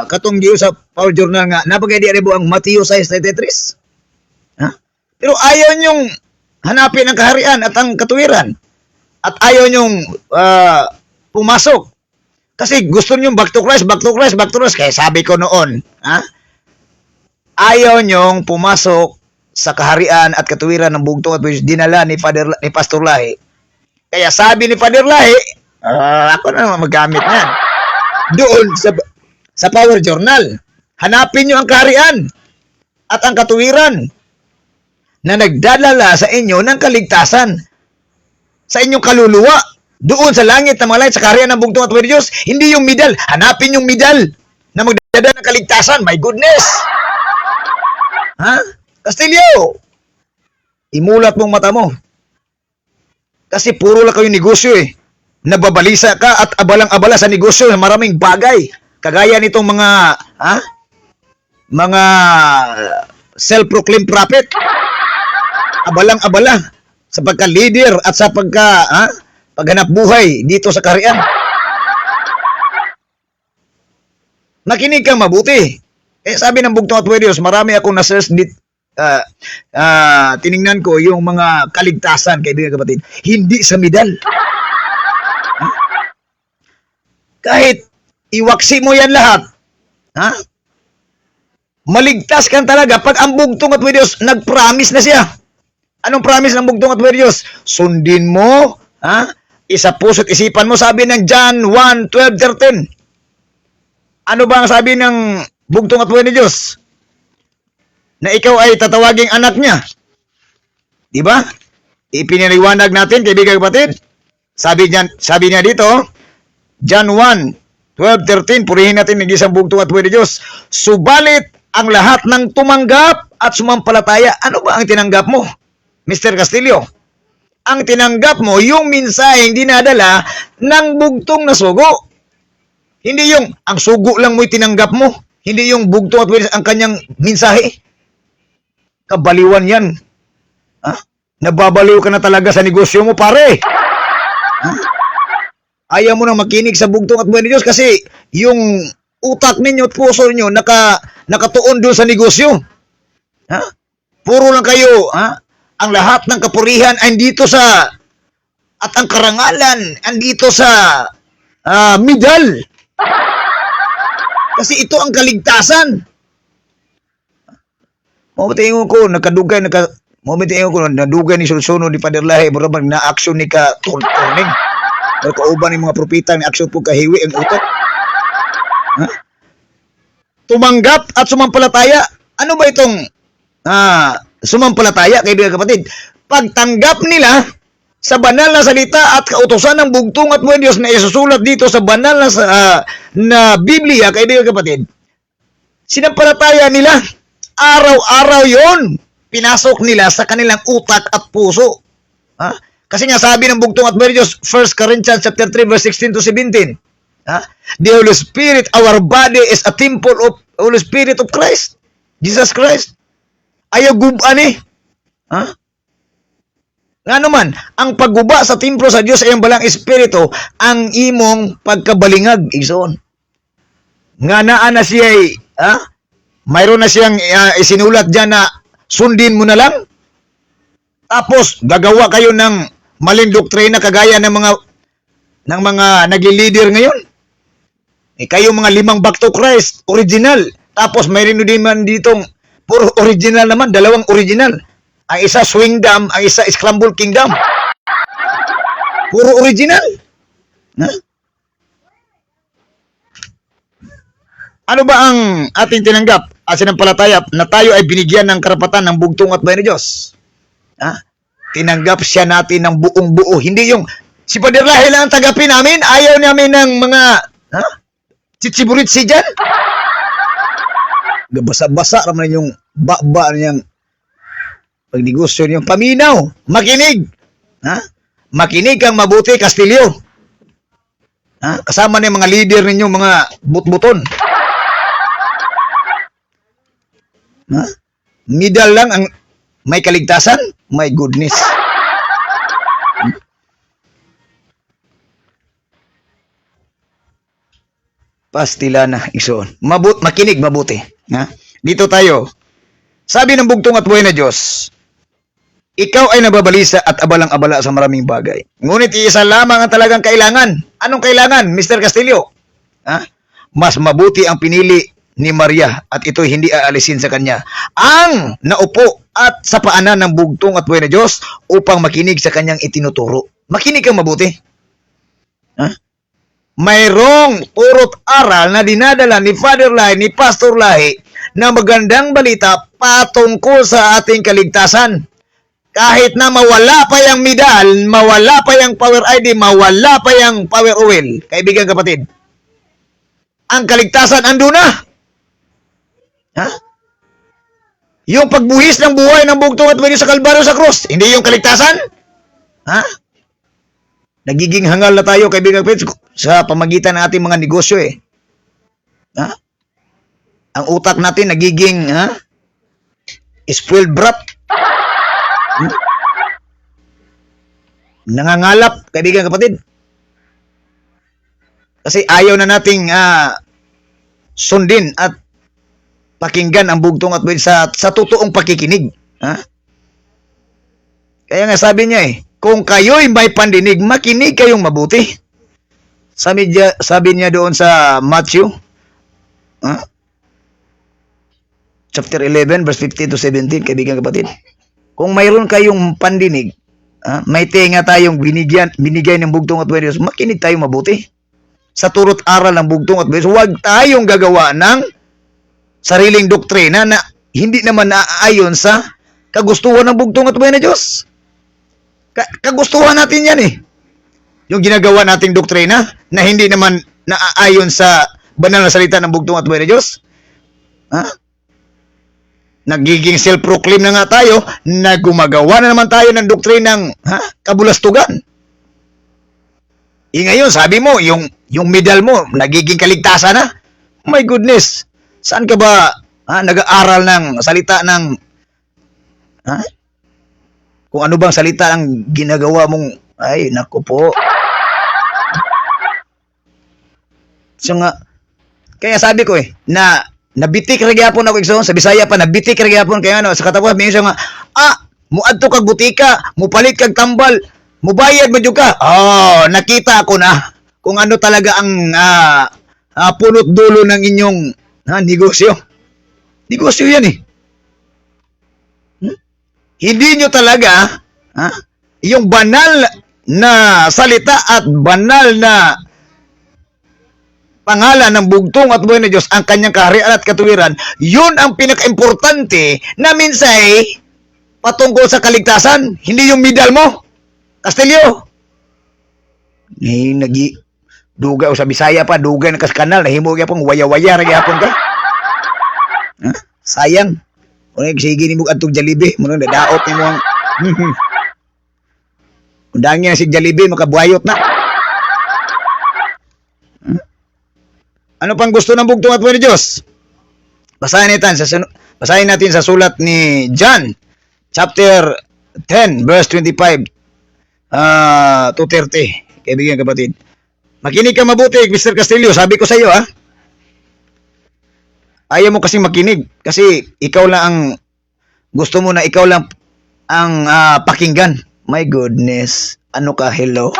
katong giyo sa Power Journal nga napagaydi rebo ang Mateo 6:33. Pero ayaw nyong hanapin ang kaharian at ang katuwiran. At ayaw nyong pumasok. Kasi gusto nyong back to Christ. Kaya sabi ko noon, ayaw nyong pumasok sa kaharian at katuwiran ng bugtong at dinala ni Pastor Lahi. Kaya sabi ni Father Lahi, ako na naman magamit niyan. Doon sa Power Journal, hanapin nyo ang kaharian at ang katuwiran na nagdadala sa inyo ng kaligtasan sa inyong kaluluwa. Doon sa langit na mga langit, sa kaharian ng bugtong at buhay ni Diyos, hindi yung middle. Hanapin yung middle na magdadala ng kaligtasan. My goodness! Ha? Castillo! Imulat mong mata mo. Kasi puro lang kayo negosyo eh. Nababalisa ka at abalang-abala sa negosyo ng maraming bagay. Kagaya nitong mga self-proclaimed prophet. Abalang-abala sa pagka-leader at sa paghanap buhay dito sa kaharian. Makinig kang mabuti. Sabi ng bugtong at buhay Diyos, marami akong na-search tiningnan ko yung mga kaligtasan, kaibigan kapatid. Hindi sa medal. Kahit iwaksi mo yan lahat, maligtas kan talaga pag ang bugtong at buhay Diyos nag-promise na siya. Anong promise ng bugtong at buhay Diyos? Sundin mo, isa puso't isipan mo, sabi ng John 1:12-13. Ano ba ang sabi ng bugtong at buhay ni Diyos? Na ikaw ay tatawaging anak niya. Di ba? Ipinaliwanag natin, kaibigan kapatid. Sabi niya dito, John 1:12-13, purihin natin ng isang bugtong at buhay ni Diyos. Subalit ang lahat ng tumanggap at sumampalataya. Ano ba ang tinanggap mo, Mr. Castillo? Ang tinanggap mo, yung mensaheng dinadala ng bugtong na sugo. Hindi yung, ang sugo lang mo'y tinanggap mo. Hindi yung bugtong at buhay ang kanyang mensahe. Kabaliwan yan. Nababaliw ka na talaga sa negosyo mo, pare. Ayaw mo nang makinig sa bugtong at buhay ni Diyos kasi yung utak ninyo at puso ninyo nakatuon doon sa negosyo. Puro lang kayo, ang lahat ng kapurihan ay andito sa at ang karangalan andito sa middle. Kasi ito ang kaligtasan. Mabutingon ko, nadugay ni Sulsuno ni Father Lahi, marabang na-aksyon ni ka turning. Kauban ni mga propita ni aksyon po kahiwi ang utok. Tumanggap at sumampalataya. Ano ba itong sumampalataya, kaibigan kapatid? Pagtanggap nila sa banal na salita at kautusan ng bugtong at buhay Diyos na isusulat dito sa banal na Biblia, kaibigan kapatid, sinampalataya nila. Araw-araw yon pinasok nila sa kanilang utak at puso. Kasi nga sabi ng bugtong at buhay Diyos, 1 Corinthians chapter 3 verse 16-17. The Holy Spirit, our body is a temple of Holy Spirit of Christ. Jesus Christ. Ayaw guban eh. Nga naman, ang pagguba sa templo sa Diyos ay ang balang espiritu, ang imong pagkabalingag, igsoon. Nga naan na siya mayroon na siyang isinulat dyan na sundin mo na lang. Tapos, gagawa kayo ng maling doktrina kagaya ng mga nagli-leader ngayon. Kayo mga 5 back to Christ, original. Tapos, mayroon din man ditong puro original naman, 2 original. Ang isa Swingdom, ang isa Scramble Kingdom. Puro original. Ano ba ang ating tinanggap at sinampalataya na tayo ay binigyan ng karapatan ng bugtong at buhay ni Diyos? Tinanggap siya natin ng buong buo. Hindi yung si Father Lahi lang ang tagapin namin, ayaw namin ng mga chichiburitsi dyan. Basa-basa naman yung baba niyang pagnegosyo niyong paminaw. Makinig. Makinig kang mabuti, Castillo. Kasama na yung mga leader ninyo, mga butbuton. Middle lang ang may kaligtasan? My goodness. Pastila na, isoon. Makinig mabuti. Dito tayo. Sabi ng bugtong at buhay na Diyos, ikaw ay nababalisa at abalang-abala sa maraming bagay. Ngunit isa lamang ang talagang kailangan. Anong kailangan, Mr. Castillo? Mas mabuti ang pinili ni Maria at ito'y hindi aalisin sa kanya. Ang naupo at sa paanan ng bugtong at buhay na Diyos upang makinig sa kanyang itinuturo. Makinig kang mabuti. Mayroong purot aral na dinadala ni Father Lahi, ni Pastor Lahi, na magandang balita patungkol sa ating kaligtasan. kahit na mawala pa yung medal, mawala pa yung power ID, mawala pa yung power oil, kaibigan kapatid, ang kaligtasan ando na. Ha? Yung pagbuhis ng buhay ng bugtong at buhay sa Kalbaryo sa krus, hindi yung kaligtasan? Ha? Nagiging hangal na tayo, kaibigan kapatid, sa pamagitan ng ating mga negosyo eh. Ha? Ang utak natin nagiging spoiled brat. Nangangalap, kaibigan kapatid. Kasi ayaw na nating sundin at pakinggan ang bugtong at sa totoong pakikinig. Ha? Kaya nga sabi niya kung kayo'y may pandinig, makinig kayong mabuti. Sabi niya doon sa Matthew, chapter 11, verse 15 to 17, kaibigan kapatid. Kung mayroon kayong pandinig, may tenga tayong binigay ng bugtong at buhay Diyos, makinig tayo mabuti. Sa turot aral ng bugtong at buhay Diyos, huwag tayong gagawa ng sariling doktrina na hindi naman naaayon sa kagustuhan ng bugtong at buhay na Diyos. Kagustuhan natin yan Yung ginagawa nating doktrina na hindi naman naaayon sa banal na salita ng bugtong at buhay na Diyos. Nagiging self-proclaim na nga tayo na gumagawa na naman tayo ng doktrinang kabulastugan. Ngayon, sabi mo, yung medal mo, nagiging kaligtasan na. My goodness, saan ka ba nag-aaral ng salita ng kung ano bang salita ang ginagawa mong, ay, naku po. So nga, kaya sabi ko na nabitik ra gyapon ako igsoon sa Bisaya pa, nabitik ra gyapon kaya sa katapusan minsan nga muadto kag butika, mupalit kag tambal, mubayad man jud ka. Nakita ko na kung ano talaga ang punot dulo ng inyong negosyo. Negosyo yan Hindi nyo talaga yung banal na salita at banal na pangalan ng bugtong at buhay na Diyos, ang kanyang kaharian at katuwiran, yun ang pinaka-importante na minsay patungkol sa kaligtasan, hindi yung medal mo. Castillo. Dugay o sa Bisaya pa, dugay na kas kanal, nahimo gyapon waya-waya ra gyapon ka. Sayang. Kung sige ni mo adtong Jollibee, mo nang dadaot ni mo ang undangya si Jollibee makabuhayot na. Ano pang gusto ng bugtong at buhay ni Diyos? Basahin natin sa sulat ni John, chapter 10, verse 25 to 30. Kaibigan kapatid. Makinig ka mabuti, Mr. Castillo. Sabi ko sa iyo, ayaw mo kasing makinig. Kasi ikaw lang ang, gusto mo na ikaw lang ang pakinggan. My goodness. Ano ka, hello?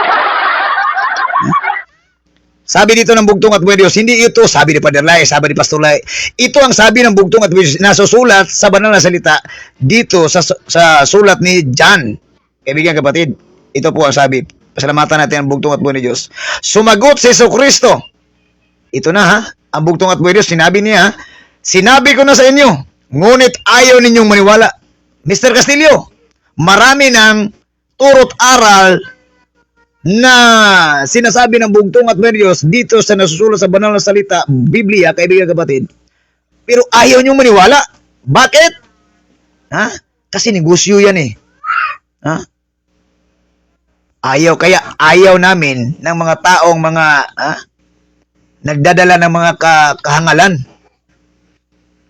Sabi dito ng bugtong at buhay Diyos, hindi ito sabi ni Father Lai, sabi ni Pastor Lai. Ito ang sabi ng bugtong at buhay Diyos, nasusulat sa banal na salita dito sa sulat ni John. Kaibigan kapatid, ito po ang sabi. Pasalamatan natin ang bugtong at buhay ni Diyos. Sumagot si Jesucristo. Ito na ang bugtong at buhay Diyos, sinabi niya, sinabi ko na sa inyo, ngunit ayaw ninyong maniwala. Mr. Castillo, marami ng turot aral na sinasabi ng bugtong at buhay Diyos dito sa nasusulat sa banal na salita, Biblia, kaibigan kapatid. Pero ayaw niyong maniwala. Bakit? Kasi negosyo yan Ayaw namin ng mga taong nagdadala ng mga kahangalan.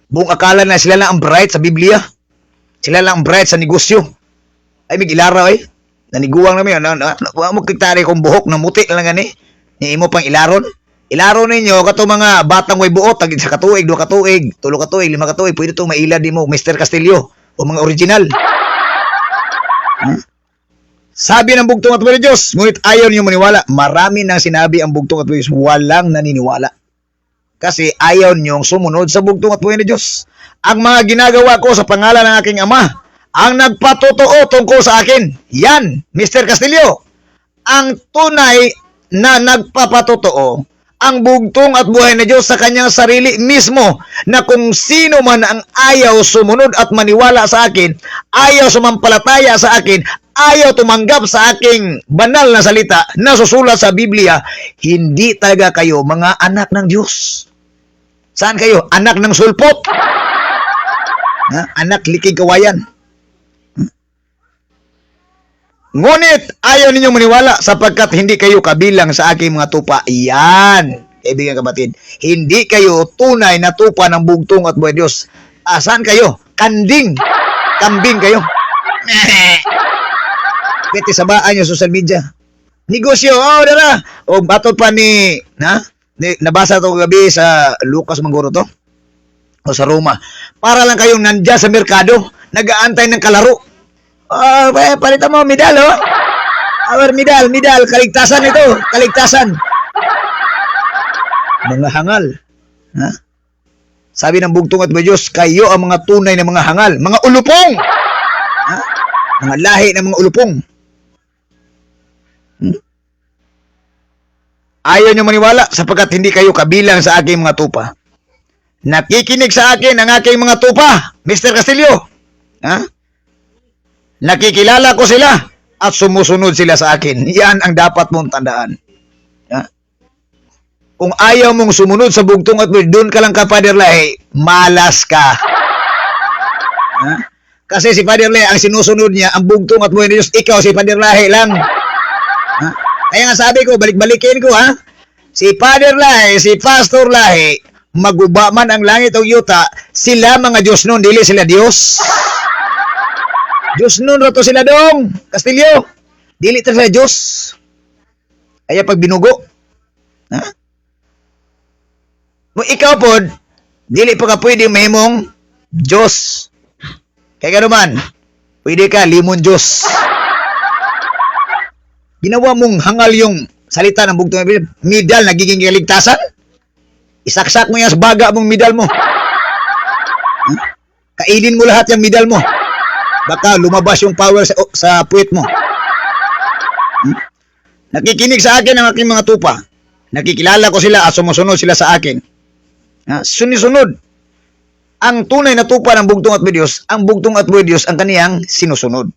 Buong akala na sila lang ang bright sa Biblia. Sila lang ang bright sa negosyo. Ay, may ilaraw naniguang namin yun. Mo kitari kong buhok na muti lang gani. Ni mo pang ilaron. Ilaron ninyo kato mga batang way buot tag sa katuig, 2 katuig, 3 katuig, 5 katuig, pwede tong mailad mo Mr. Castillo o mga original. Sabi ng bugtong at buhay ni Diyos, ngunit ayaw niyo maniwala. Marami nang sinabi ang bugtong at buhay ni Diyos, walang naniniwala. Kasi ayaw niyong sumunod sa bugtong at buhay ni Diyos. Ang mga ginagawa ko sa pangalan ng aking Ama, ang nagpatotoo tungkol sa akin. Yan, Mr. Castillo. Ang tunay na nagpapatotoo ang bugtong at buhay na Diyos sa kanyang sarili mismo, na kung sino man ang ayaw sumunod at maniwala sa akin, ayaw sumampalataya sa akin, ayaw tumanggap sa aking banal na salita na susulat sa Biblia, hindi talaga kayo mga anak ng Diyos. Saan kayo? Anak ng sulpot? Anak likig kawayan. Ngunit ayaw ninyong maniwala sapagkat hindi kayo kabilang sa aking mga tupa. Yan, kaibigan kapatid. Hindi kayo tunay na tupa ng bugtong at buhay Diyos. Saan kayo? Kambing kayo. Pwede sabaan nyo social media. Negosyo, dara. O batot pa nabasa ito gabi sa Lucas Mangoro to. O sa Roma. Para lang kayong nandyan sa merkado, nag-aantay ng kalaro. Palitan mo, medal, Our medal, kaligtasan ito, kaligtasan. Mga hangal. Sabi ng bugtong at buhay Diyos, kayo ang mga tunay na mga hangal, mga ulupong. Mga lahi ng mga ulupong. Ayaw nyo maniwala sapagkat hindi kayo kabilang sa aking mga tupa. Nakikinig sa akin ang aking mga tupa, Mr. Castillo. Nakikilala ko sila at sumusunod sila sa akin. Yan ang dapat mong tandaan. Kung ayaw mong sumunod sa bugtong at doon ka lang ka, Father Lahi, malas ka. Kasi si Father Lahi, ang sinusunod niya, ang bugtong at buhay ni Diyos, ikaw si Father Lahi lang. Kaya nga sabi ko, balik-balikin ko, si Father Lahi, si Pastor Lahi, maguba man ang langit o yuta, sila mga Diyos nun, dili sila Diyos. Diyos nun rato sila dong, Castillo. Dili ta sila Diyos. Kaya pag binugo, mo ikaw pod, dili pa ka pwede mahimong Diyos. Kaya naman, pwede ka limon Diyos. Ginawa mong hangal yung salita ng bugtong medal, nagiging kaligtasan. Isaksak mo yan sa baga mong medal mo. Kainin mo lahat yung medal mo. Baka lumabas yung power sa puwet mo. Nakikinig sa akin ang aking mga tupa. Nakikilala ko sila at sumusunod sila sa akin. Sunisunod. Ang tunay na tupa ng bugtong at buhay Diyos, ang bugtong at buhay Diyos ang kaniyang sinusunod.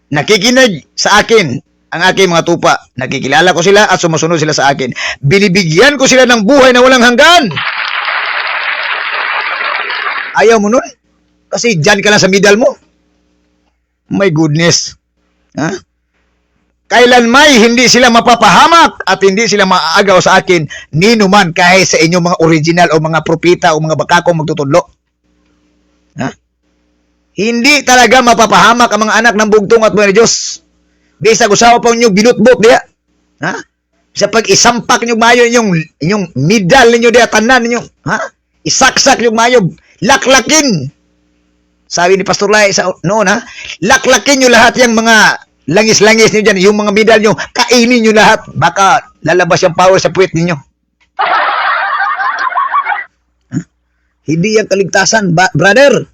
Nakikinig sa akin ang aking mga tupa. Nakikilala ko sila at sumusunod sila sa akin. Binibigyan ko sila ng buhay na walang hanggan. Ayaw mo nun? Kasi dyan ka lang sa medal mo. My goodness. Kailan may hindi sila mapapahamak at hindi sila maaagaw sa akin, ninuman kahit sa inyong mga original o mga propita o mga bakakong magtutudlo. Hindi talaga mapapahamak ang mga anak ng bugtong at buhay ni Diyos. Bisa gusawa pa nyo binutbot diya. Sa pag isampak nyo mayo inyong medal ninyo diya, tanan ninyo. Isaksak nyo mayo, laklakin. Sabi ni Pastor Lai sa noon, laklakin nyo lahat yung mga langis-langis nyo dyan, yung mga medal nyo, kainin nyo lahat. Baka lalabas yung power sa puwet ninyo. Hindi yung kaligtasan, brother.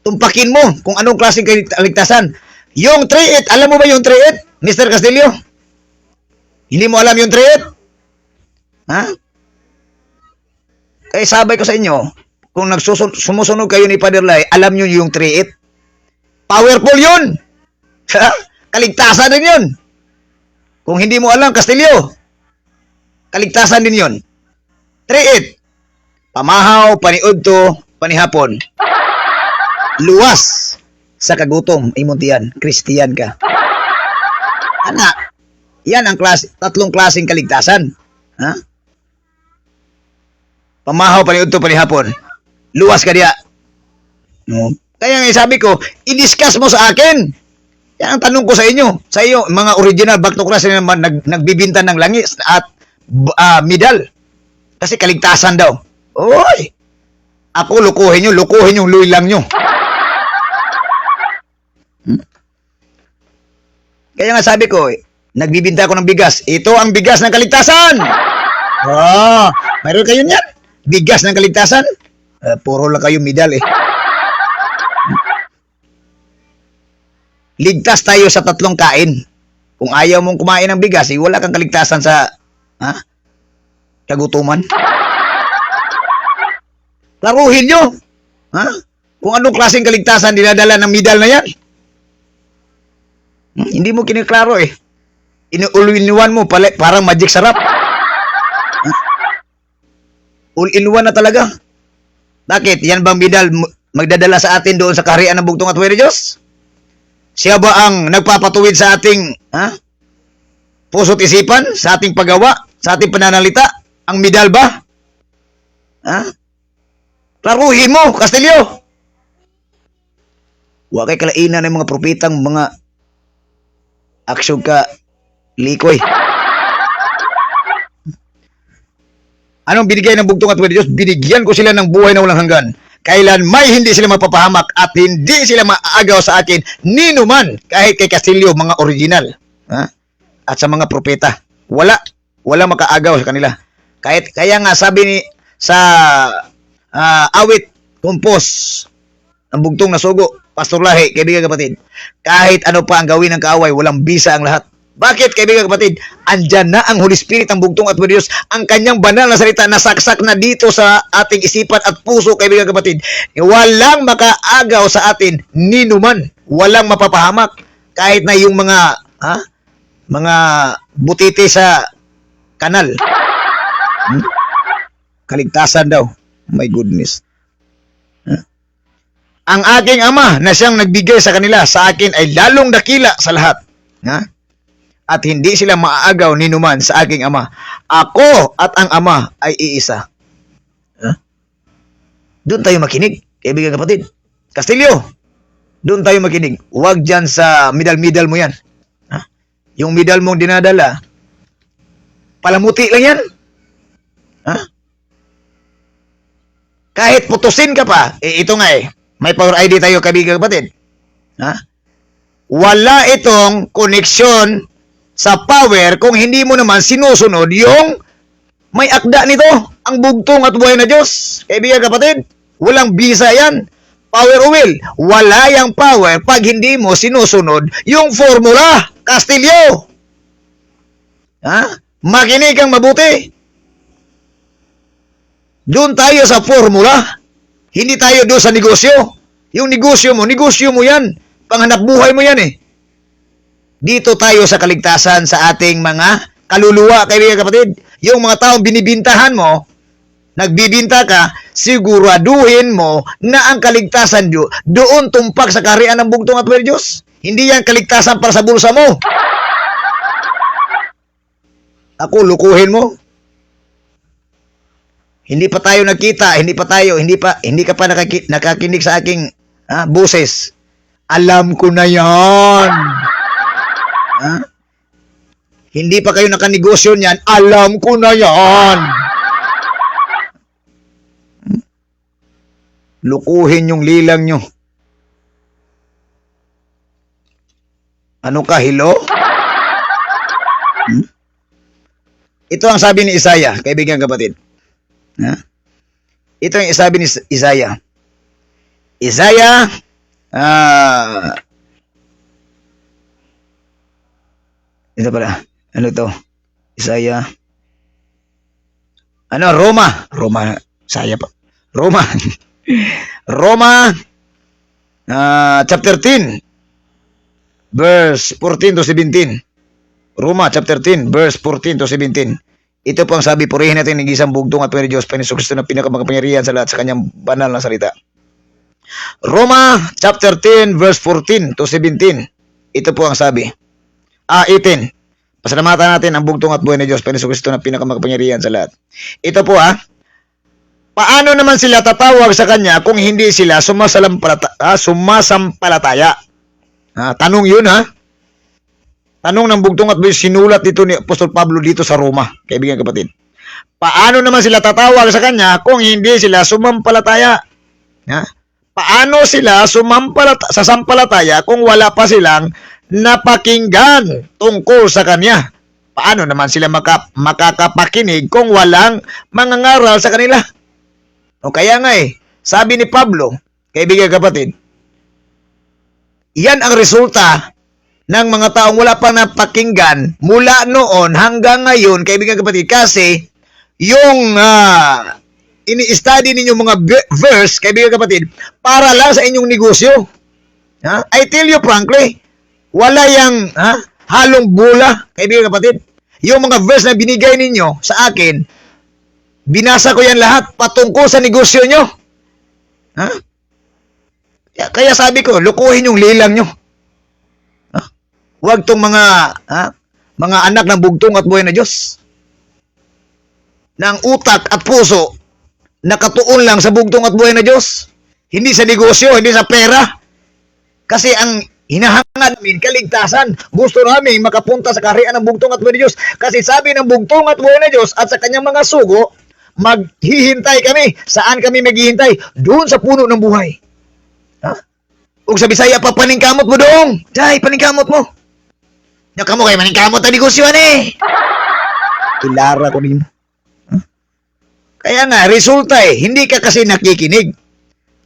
Tumpakin mo kung anong klaseng kaligtasan. Yung 3-8, alam mo ba yung 3-8, Mr. Castillo? Hindi mo alam yung 3-8? Kaya sabay ko sa inyo, kung sumusunod kayo ni Father Lai, alam nyo yung 3-8. Powerful yun! Kaligtasan din yun. Kung hindi mo alam, Castillo, kaligtasan din yun. 3-8. Pamahaw, paniudto, panihapon. Luwas sa kagutom, imuntian, Kristiyan ka. Anak, yan ang tatlong klaseng kaligtasan. Pamahaw, paniudto, panihapon. Luwas ka diya. Kaya nga sabi ko, i-discuss mo sa akin. Yan ang tanong ko sa inyo. Sa iyo, mga original baktokras na naman nagbibinta ng langis at medal. Kasi kaligtasan daw. Oy! Ako, lukuhin yung luilang nyo. Kaya nga sabi ko, nagbibinta ako ng bigas. Ito ang bigas ng kaligtasan. Mayroon kayo niyan. Bigas ng kaligtasan. Puro lang kayo medal Ligtas tayo sa tatlong kain. Kung ayaw mong kumain ng bigas, wala kang kaligtasan sa kagutuman. Laruhin nyo. Ha? Kung anong klaseng kaligtasan dinadala ng medal na yan. Hindi mo kiniklaro eh. Inuuliniwan mo pala, parang magic sarap. All-in-one na talaga. Bakit? Yan bang medal magdadala sa atin doon sa kaharian ng bugtong at buhay ni Diyos? Siya ba ang nagpapatuwid sa ating puso't isipan, sa ating paggawa, sa ating pananalita? Ang medal ba? Laruhin mo, Castillo! Huwag kay kalainan ng mga propetang mga aksyon ka likoy. Anong binigay ng bugtong at buhay ni Diyos? Binigyan ko sila ng buhay na walang hanggan. Kailan may hindi sila mapapahamak at hindi sila maagaw sa akin ninuman kahit kay Castillo, mga original. At sa mga propeta. Wala makaagaw sa kanila. Kaya nga sabi ni sa awit kompos ng bugtong na sugo, Pastor Lahi, kaibigan kapatid, kahit ano pa ang gawin ng kaaway, walang bisa ang lahat. Bakit, kaibigan kapatid? Andyan na ang Holy Spirit, ang bugtong at buhay ni Diyos, ang kanyang banal na salita na saksak na dito sa ating isipan at puso, kaibigan kapatid. Walang makaagaw sa atin ninuman. Walang mapapahamak. Kahit na yung mga butiti sa kanal. Kaligtasan daw. My goodness. Ang aking ama na siyang nagbigay sa kanila, sa akin ay lalong dakila sa lahat. At hindi sila maaagaw ninuman sa aking ama. Ako at ang ama ay iisa. Doon tayo makinig, kaibigan kapatid. Castillo, doon tayo makinig. Huwag dyan sa medal-medal mo yan. Yung medal mong dinadala, palamuti lang yan. Kahit putusin ka pa, ito nga may power ID tayo, kaibigan kapatid. Wala itong koneksyon sa power kung hindi mo naman sinusunod yung may akda nito, ang bugtong at buhay na Diyos. Kaibigan kapatid, walang bisa yan. Power o will, wala yang power pag hindi mo sinusunod yung formula. Castillo! Makinig kang mabuti. Doon tayo sa formula. Hindi tayo doon sa negosyo. Yung negosyo mo yan. Panghanap buhay mo yan Dito tayo sa kaligtasan sa ating mga kaluluwa, kaibigan kapatid. Yung mga taong binibintahan mo, nagbibinta ka, siguraduhin mo na ang kaligtasan doon tumpak sa kaharian ng bugtong at buhay ni Diyos. Hindi yan kaligtasan para sa bulsa mo. Ako, lukuhin mo. Hindi pa tayo nagkita, hindi ka pa nakakinig sa aking boses. Alam ko na yan. Hindi pa kayo nakanegosyo niyan, alam ko na yan. Lukuhin yung lilang nyo. Ano ka, hello? Ito ang sabi ni Isaiah, kaibigan kapatid. Ito ang sabi ni Isaiah. Isaiah, ito pala. Ano to? Isaiah. Roma. Isaiah pa. Roma. Roma, chapter 10, verse 14 to 17. Roma, chapter 10, verse 14 to 17. Ito po ang sabi, purihin natin ng isang bugtong at Panginoon Diyos, Panginoon Kristo na pinakamakapangyarihan sa lahat sa kanyang banal na salita. Roma, chapter 10, verse 14 to 17. Ito po ang sabi. 18. Pasalamatan natin ang bugtong at buhay ni Diyos, Panginoon Kristo na pinakamakapangyarihan sa lahat. Ito po paano naman sila tatawag sa Kanya kung hindi sila sumasampalataya? Tanong yun Tanong ng bugtong at buhay, sinulat dito ni Apostol Pablo dito sa Roma, kaibigan kapatid. Paano naman sila tatawag sa Kanya kung hindi sila sumampalataya? Paano sila sasampalataya kung wala pa silang napakinggan tungkol sa Kanya? Paano naman sila makakapakinig kung walang mangangaral sa kanila? O kaya nga sabi ni Pablo, kaibigan kapatid, yan ang resulta ng mga taong wala pa napakinggan mula noon hanggang ngayon, kaibigan kapatid, kasi yung ini-study ninyo mga verse, kaibigan kapatid, para lang sa inyong negosyo. Ha? I tell you frankly, wala yang halong bula, kaibigan kapatid. Yung mga verse na binigay ninyo sa akin, binasa ko yan lahat patungkol sa negosyo nyo. Ha? Kaya sabi ko, lukuhin yung lilang nyo. Ha? Huwag tong mga anak ng bugtong at buhay na Diyos. Na ang utak at puso nakatuon lang sa bugtong at buhay na Diyos. Hindi sa negosyo, hindi sa pera. Kasi ang hinahangad namin, kaligtasan. Gusto namin makapunta sa kaharian ng bugtong at buhay na Diyos. Kasi sabi ng bugtong at buhay na Diyos at sa kanyang mga sugo, maghihintay kami. Saan kami maghihintay? Doon sa puno ng buhay. Ha? Ug sa Bisaya pa paningkamot mo dong. Day, paningkamot mo. Nya kamo kay maningkamot ang negosyo ani. Ilara ko nimo. Kaya nga resulta hindi ka kasi nakikinig.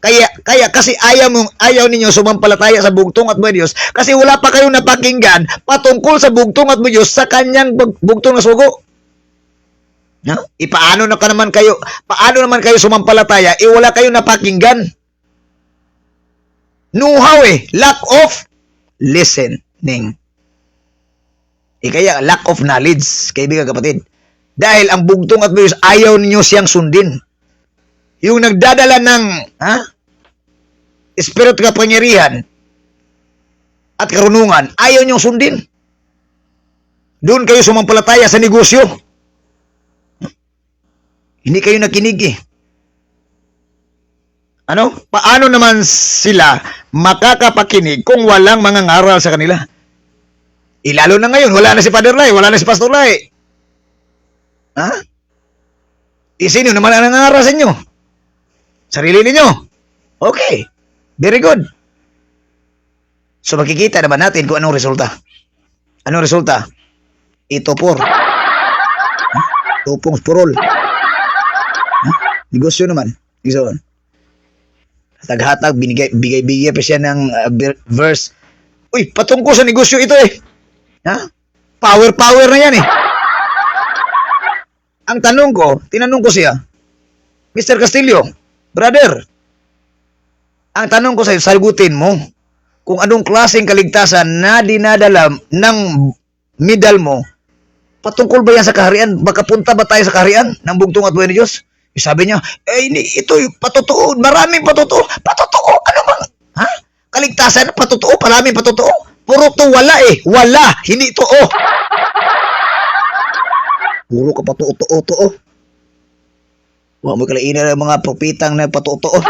Kaya kasi ayaw ninyo sumampalataya sa bugtong at buhay Diyos kasi wala pa kayong napakinggan patungkol sa bugtong at buhay Diyos sa kanyang bugtong na sugo. No? Paano naman kayo sumampalataya wala kayong napakinggan? Know-how lack of listening. Kaya lack of knowledge, kaibigan kapatid. Dahil ang bugtong at buhay Diyos ayaw ninyo siyang sundin. Yung nagdadala ng spirit kapangyarihan at karunungan, ayaw niyong sundin. Doon kayo sumampalataya sa negosyo. Hindi kayo nakinig Ano? Paano naman sila makakapakinig kung walang mga ngaral sa kanila? Lalo na ngayon, wala na si Father Lai, wala na si Pastor Lai. Ha? Sino naman ang nangaral sa inyo? Sarili ninyo. Okay. Very good. So makikita naman natin kung anong resulta. Anong resulta? Itopor. Tupong spurol. Negosyo naman. Negosyo. Hatag-hatag, bigay-bigay pa siya ng verse. Uy, patungkol sa negosyo ito Ha? Power na yan Ang tinanong ko siya, Mr. Castillo, brother, ang tanong ko sa'yo, sagutin mo kung anong klaseng kaligtasan na dinadala ng medal mo, patungkol ba yan sa kaharian? Baka punta ba tayo sa kaharian ng bugtong at buhay ni Diyos? Sabi niya, ito patotoo, maraming patotoo. Patotoo, ano bang? Ha? Kaligtasan, patotoo, maraming patotoo. Puro to wala wala, hindi totoo. Puro ka patotoo. Huwag mo kalaina ng mga propitang na patotoo.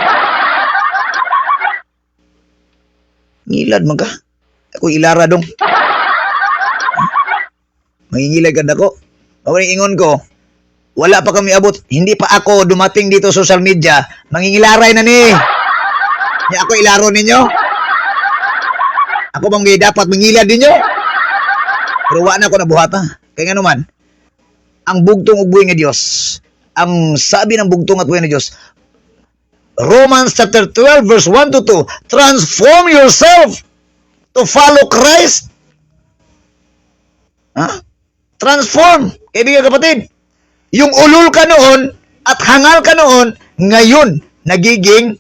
Ngilad man ka. Ako ilara dong. Mangingilag ako. Ang ingon ko, wala pa kami abot. Hindi pa ako dumating dito sa social media. Mangingilaray na ni. Ako ilaro ninyo. Ako bang dapat mangilad ninyo? Pero wala na ako nabuhata. Kaya nga naman, ang bugtong ug buhay nga Diyos, ang sabi ng bugtong at buhay nga Diyos, Romans chapter 12 verse 1 to 2, transform yourself to follow Christ. Transform, kaibigan kapatid. Yung ulol ka noon at hangal ka noon, ngayon, nagiging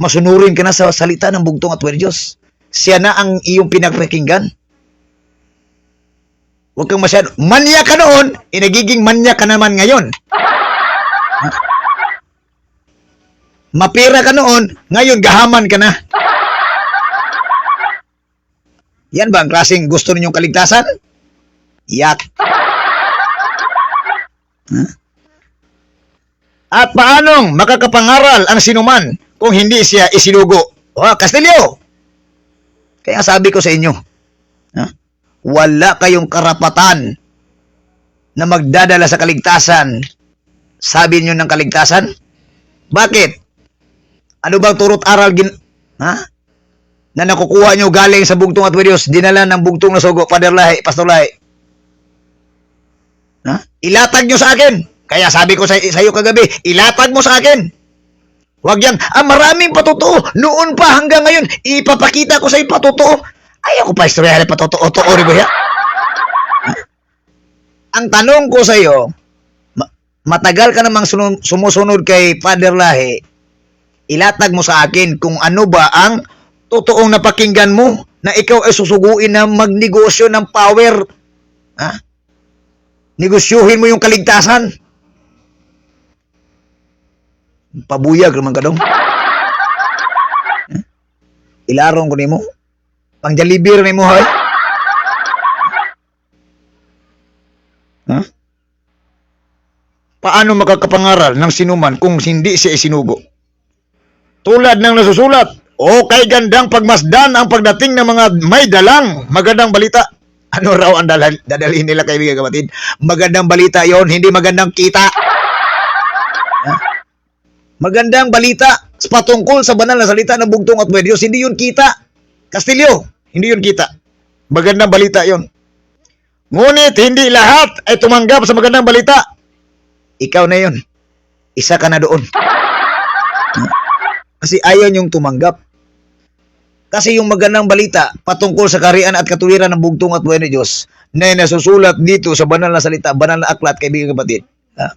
masunurin ka na sa salita ng bugtong at buhay nga Diyos. Siya na ang iyong pinagpakinggan. Huwag kang masyado. Manya ka noon, nagiging manya ka naman ngayon. Mapira ka noon, ngayon gahaman ka na. Yan ba ang klaseng gusto ninyong kaligtasan? Yak. At paanong makakapangaral ang sinuman kung hindi siya isinugo? Castillo! Kaya sabi ko sa inyo, wala kayong karapatan na magdadala sa kaligtasan. Sabi niyo ng kaligtasan? Bakit? Ano bang turot aral na nakukuha nyo galing sa bugtong at buhay Diyos, dinala ng bugtong na sugo, Father Lai, Pastor Lai? Ilatag nyo sa akin. Kaya sabi ko sa iyo kagabi, ilatag mo sa akin. Huwag yan, maraming patotoo. Noon pa hanggang ngayon, ipapakita ko sa iyo patotoo. Ayaw ko pa istorya na patotoo. Ang tanong ko sa iyo, matagal ka namang sumusunod kay Father Lahi, ilatag mo sa akin kung ano ba ang totoong napakinggan mo na ikaw ay susuguin na magnegosyo ng power. Ha? Negosyuhin mo yung kaligtasan. Pabuyag naman ka dong. Ilarong ko nimo. Pangjalibir nimo ha. Ha? Paano makakapangaral ng sinuman kung hindi siya isinugo? Tulad ng nasusulat, o kay gandang pagmasdan ang pagdating ng mga may dalang magandang balita. Ano raw ang dadalhin nila, kaibigan kapatid? Magandang balita yon, hindi magandang kita. Ha? Magandang balita patungkol sa banal na salita ng bugtong at buhay Diyos, hindi yun kita. Kastilyo, hindi yun kita. Magandang balita yon. Ngunit hindi lahat ay tumanggap sa magandang balita. Ikaw na yon. Isa ka na doon. Kasi ayaw niyong tumanggap. Kasi yung magandang balita patungkol sa kaharian at katuwiran ng bugtong at buhay ni Diyos na nasusulat dito sa banal na salita, banal na aklat, kaibigan kapatid. Ha?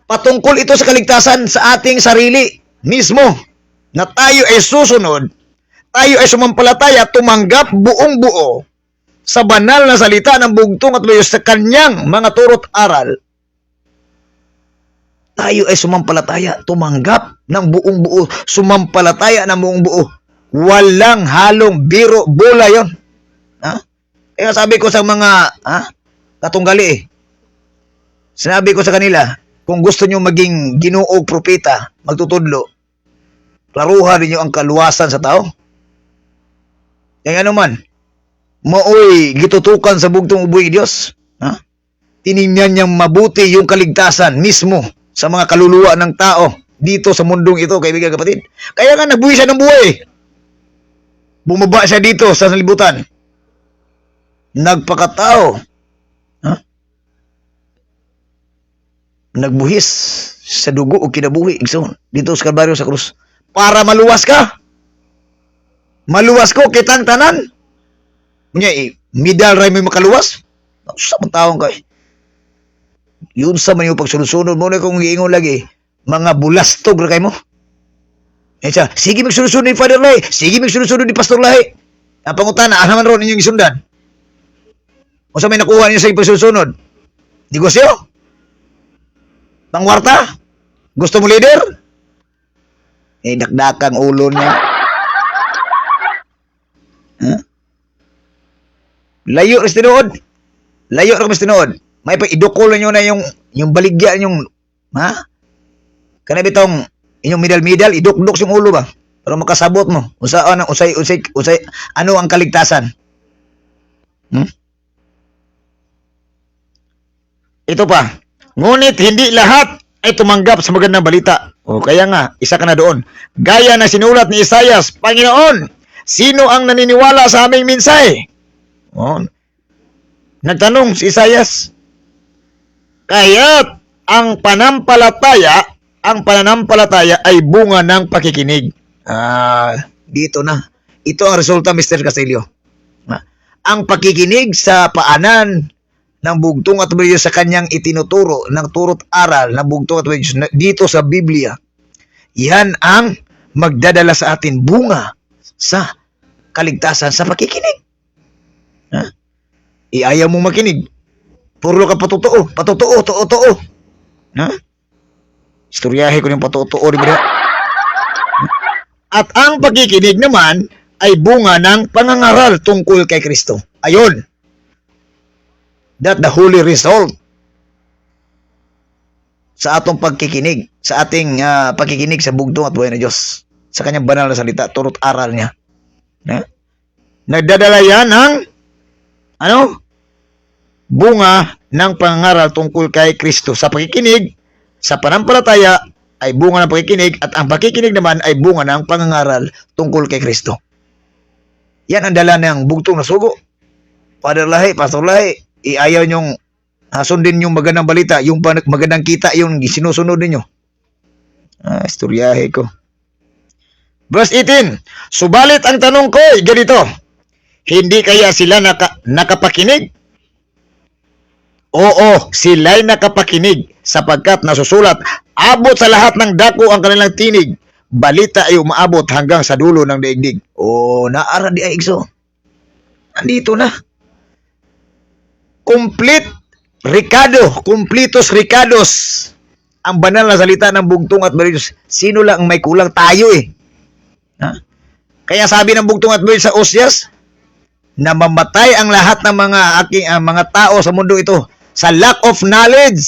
Patungkol ito sa kaligtasan sa ating sarili mismo na tayo ay susunod, tayo ay sumampalataya, tumanggap buong buo sa banal na salita ng bugtong at buhay sa kanyang mga turot aral. Tayo ay sumampalataya, tumanggap ng buong buo, sumampalataya ng buong buo. Walang halong biro, bola yon. Ha? Kaya sabi ko sa mga katunggali sinabi ko sa kanila, kung gusto nyo maging Ginoo propeta, magtutudlo, klaruhan ninyo ang kaluwasan sa tao. Kaya ano man, maoy gitutukan sa bugtong uboy Diyos. Ha? Tiningnan niyang mabuti yung kaligtasan mismo sa mga kaluluwa ng tao dito sa mundong ito, kaibigan kapatid. Kaya nga nagbuhay siya ng buhay. Bumaba siya dito sa sanlibutan. Nagpakatao. Ha? Nagbuhis sa dugo o kinabuhi. Dito sa Kalbaryo sa krus. Para maluwas ka. Maluwas ko, kitang tanan. Midal ray may makaluwas. Sa mga taong kay. Yun sa man yung pagsunod-sunod mo na kung iingon lagi. Mga bulastog na kayo mo. Siya, sige magsunod-sunod ni Father Lahi. Sige magsunod-sunod ni Pastor Lahi. Ang pangutana, ano man ron inyong isundan? O sa may nakuha niyo sa pagsunod-sunod? Negosyo? Pangwarta? Gusto mo leader? Dakdakang ulo niya. Huh? Layo rin tinood. Layo rin tinood. May pag-idukol niyo na yung baligya yung, ha? Kana bitong inyong midal-midal, iduk-duk yung ulo ba? Para makasabot mo. Usay, ano ang kaligtasan? Ito pa. Ngunit hindi lahat ay tumanggap sa magandang balita. O kaya nga, isa ka na doon. Gaya na sinulat ni Isaias, Panginoon, sino ang naniniwala sa aming mensahe? Nagtanong si Isaias. Kaya't ang pananampalataya ay bunga ng pakikinig. Dito na. Ito ang resulta, Mr. Castillo. Ang pakikinig sa paanan ng bugtong at buhay sa kanyang itinuturo ng turot aral ng bugtong at buhay dito sa Biblia. Yan ang magdadala sa atin bunga sa kaligtasan sa pakikinig. Ayaw mo makinig. Puro ka patotoo. Ha? Istoryahe ko yung patotoo. At ang pagkikinig naman ay bunga ng pangangaral tungkol kay Kristo. Ayon. That the holy result sa atong pagkikinig, sa ating pagkikinig sa bugtong at buhay ng Diyos, sa kanyang banal na salita, turot aral niya. Nagdadala yan ng bunga ng pangangaral tungkol kay Kristo. Sa pagkikinig, sa pananampalataya ay bunga ng pagkikinig, at ang pagkikinig naman ay bunga ng pangangaral tungkol kay Kristo. Yan ang dala ng bugtong na sugo. Father Lahi, Pastor Lahi, iayaw nyong sundin yung magandang balita, yung magandang kita, yung sinusunod ninyo. Istoryahe ko. Verse 18, subalit ang tanong ko ay ganito, hindi kaya sila nakapakinig? Oo, sila'y nakapakinig sapagkat nasusulat, abot sa lahat ng dako ang kanilang tinig. Balita ay umaabot hanggang sa dulo ng daigdig. O, naara di ay igso. Andito na. Kumplitos ricados. Ang banal na salita ng bugtong at balidos. Sino lang ang may kulang? Tayo eh. Ha? Kaya sabi ng bugtong at balidos sa Osyas, na mamatay ang lahat ng mga tao sa mundo ito sa lack of knowledge.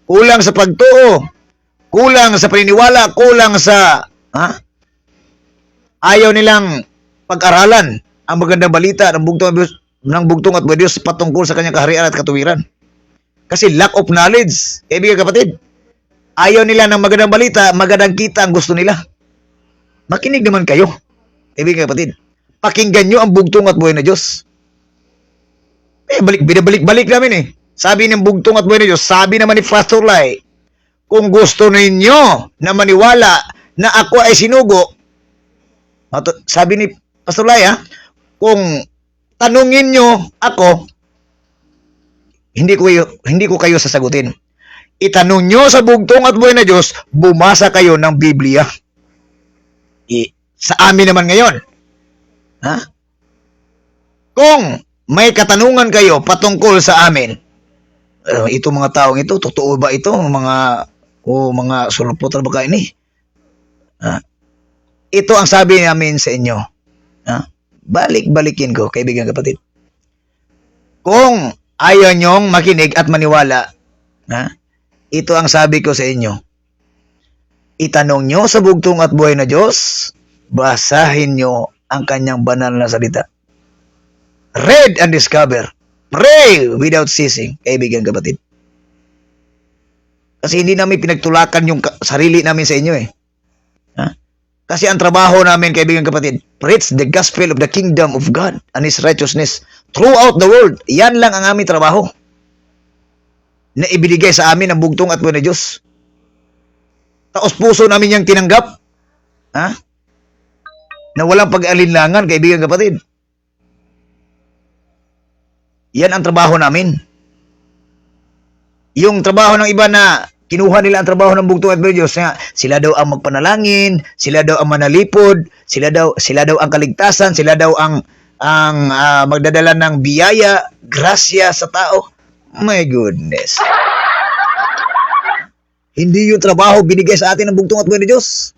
Kulang sa pagtuo, kulang sa paniniwala, kulang sa ayaw nilang pag-aralan ang magandang balita ng bugtong at Diyos patungkol sa kanyang kaharian at katuwiran. Kasi lack of knowledge, kaibigan kapatid. Ayaw nila ng magandang balita, magandang kita ang gusto nila. Makinig naman kayo, kaibigan kapatid. Pakinggan nyo ang bugtong at buhay na Diyos. Binabalik-balik namin eh. Sabi ng bugtong at buhay na Diyos, sabi naman ni Pastor Lai, kung gusto ninyo na maniwala na ako ay sinugo, sabi ni Pastor Lai kung tanungin nyo ako, hindi ko kayo sasagutin. Itanong nyo sa bugtong at buhay na Diyos, bumasa kayo ng Biblia. Sa amin naman ngayon, kung may katanungan kayo patungkol sa amin, ito mga taong ito, totoo ba ito? Mga sulpot na ba ini? Ito ang sabi namin sa inyo. Balik-balikin ko, kaibigan kapatid. Kung ayaw nyong makinig at maniwala, ito ang sabi ko sa inyo. Itanong nyo sa bugtong at buhay na Diyos, basahin nyo ang kanyang banal na salita. Read and discover. Pray without ceasing, kaibigan kapatid. Kasi hindi namin pinagtulakan yung sarili namin sa inyo eh. Kasi ang trabaho namin, kaibigan kapatid, preach the gospel of the kingdom of God and His righteousness throughout the world. Yan lang ang aming trabaho na ibinigay sa amin ng bugtong at buhay na Diyos. Taos puso namin yung tinanggap. Na walang pag-alinlangan, kaibigan kapatid. Yan ang trabaho namin. Yung trabaho ng iba na kinuha nila ang trabaho ng bugtong at buhay na Diyos, sila daw ang magpanalangin, sila daw ang manalipod, sila daw ang kaligtasan, sila daw ang magdadala ng biyaya, grasya sa tao. My goodness. Hindi yung trabaho binigay sa atin ng bugtong at buhay na Diyos.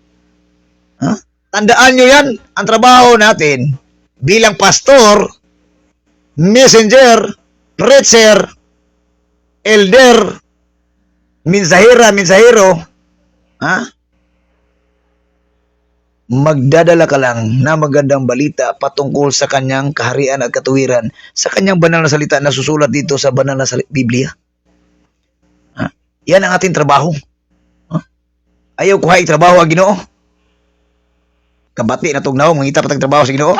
Tandaan nyo yan, ang trabaho natin bilang pastor, messenger, preacher, elder, mensahero, magdadala ka lang na magandang balita patungkol sa kanyang kaharian at katuwiran, sa kanyang banal na salita na susulat dito sa banal na Biblia. Yan ang ating trabaho. Ayaw ko trabaho ang Ginoo. Kabati na tugnaw, mangita pa trabaho sa Ginoo.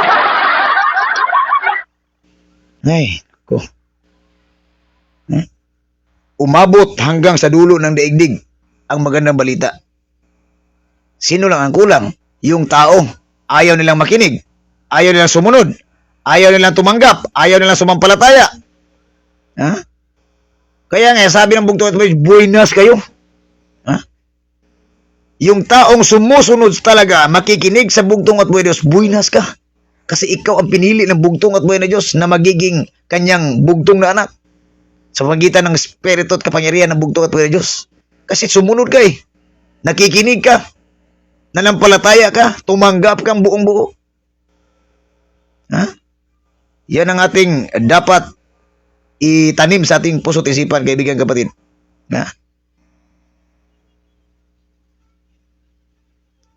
Ay, ko. Umabot hanggang sa dulo ng daigdig ang magandang balita. Sino lang ang kulang? Yung tao. Ayaw nilang makinig. Ayaw nilang sumunod. Ayaw nilang tumanggap. Ayaw nilang sumampalataya. Kaya nga, sabi ng bugtong at buenas kayo. Yung taong sumusunod talaga, makikinig sa bugtong at buhay na Diyos, buenas ka. Kasi ikaw ang pinili ng bugtong at buhay na Diyos na magiging kanyang bugtong na anak. Sa pagitan ng espiritu at kapangyarihan ng bugtong at buhay na Diyos. Kasi sumunod ka nakikinig ka, nanampalataya ka, tumanggap kang buong buo. Yan ang ating dapat itanim sa ating puso't isipan, kaibigan kapatid.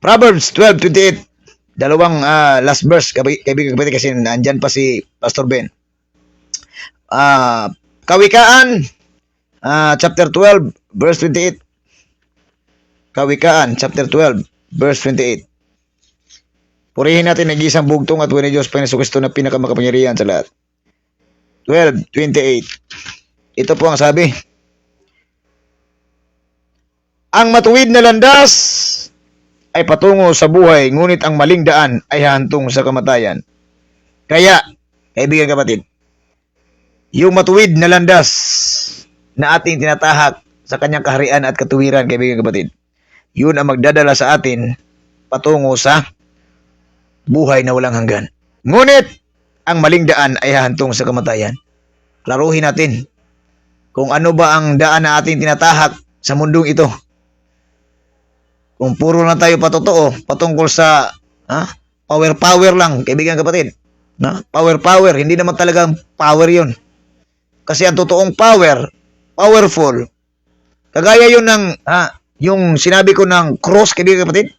Proverbs 12:28. Dalawang last verse, kaibigan kapatid, kasi nandyan pa si Pastor Ben. Kawikaan, chapter 12, verse 28. Kawikaan, chapter 12, verse 28. Purihin natin nag-iisang bugtong at buhay na Diyos, Panginoon Kristo na pinakamakapangyarihan sa lahat. 12:28. Ito po ang sabi. Ang matuwid na landas ay patungo sa buhay, ngunit ang maling daan ay hahantong sa kamatayan. Kaya, kaibigan kapatid, yung matuwid na landas na ating tinatahak sa kanyang kaharian at katuwiran, kaibigan kapatid. Yun ang magdadala sa atin patungo sa buhay na walang hanggan. Ngunit, ang maling daan ay hahantong sa kamatayan. Klaruhin natin kung ano ba ang daan na ating tinatahak sa mundong ito. Kung puro na tayo patotoo patungkol sa power lang, kaibigan kapatid. Power, hindi naman talagang power yun. Kasi ang totoong powerful, kagaya yun ng, yung sinabi ko ng cross, kaibigan kapatid.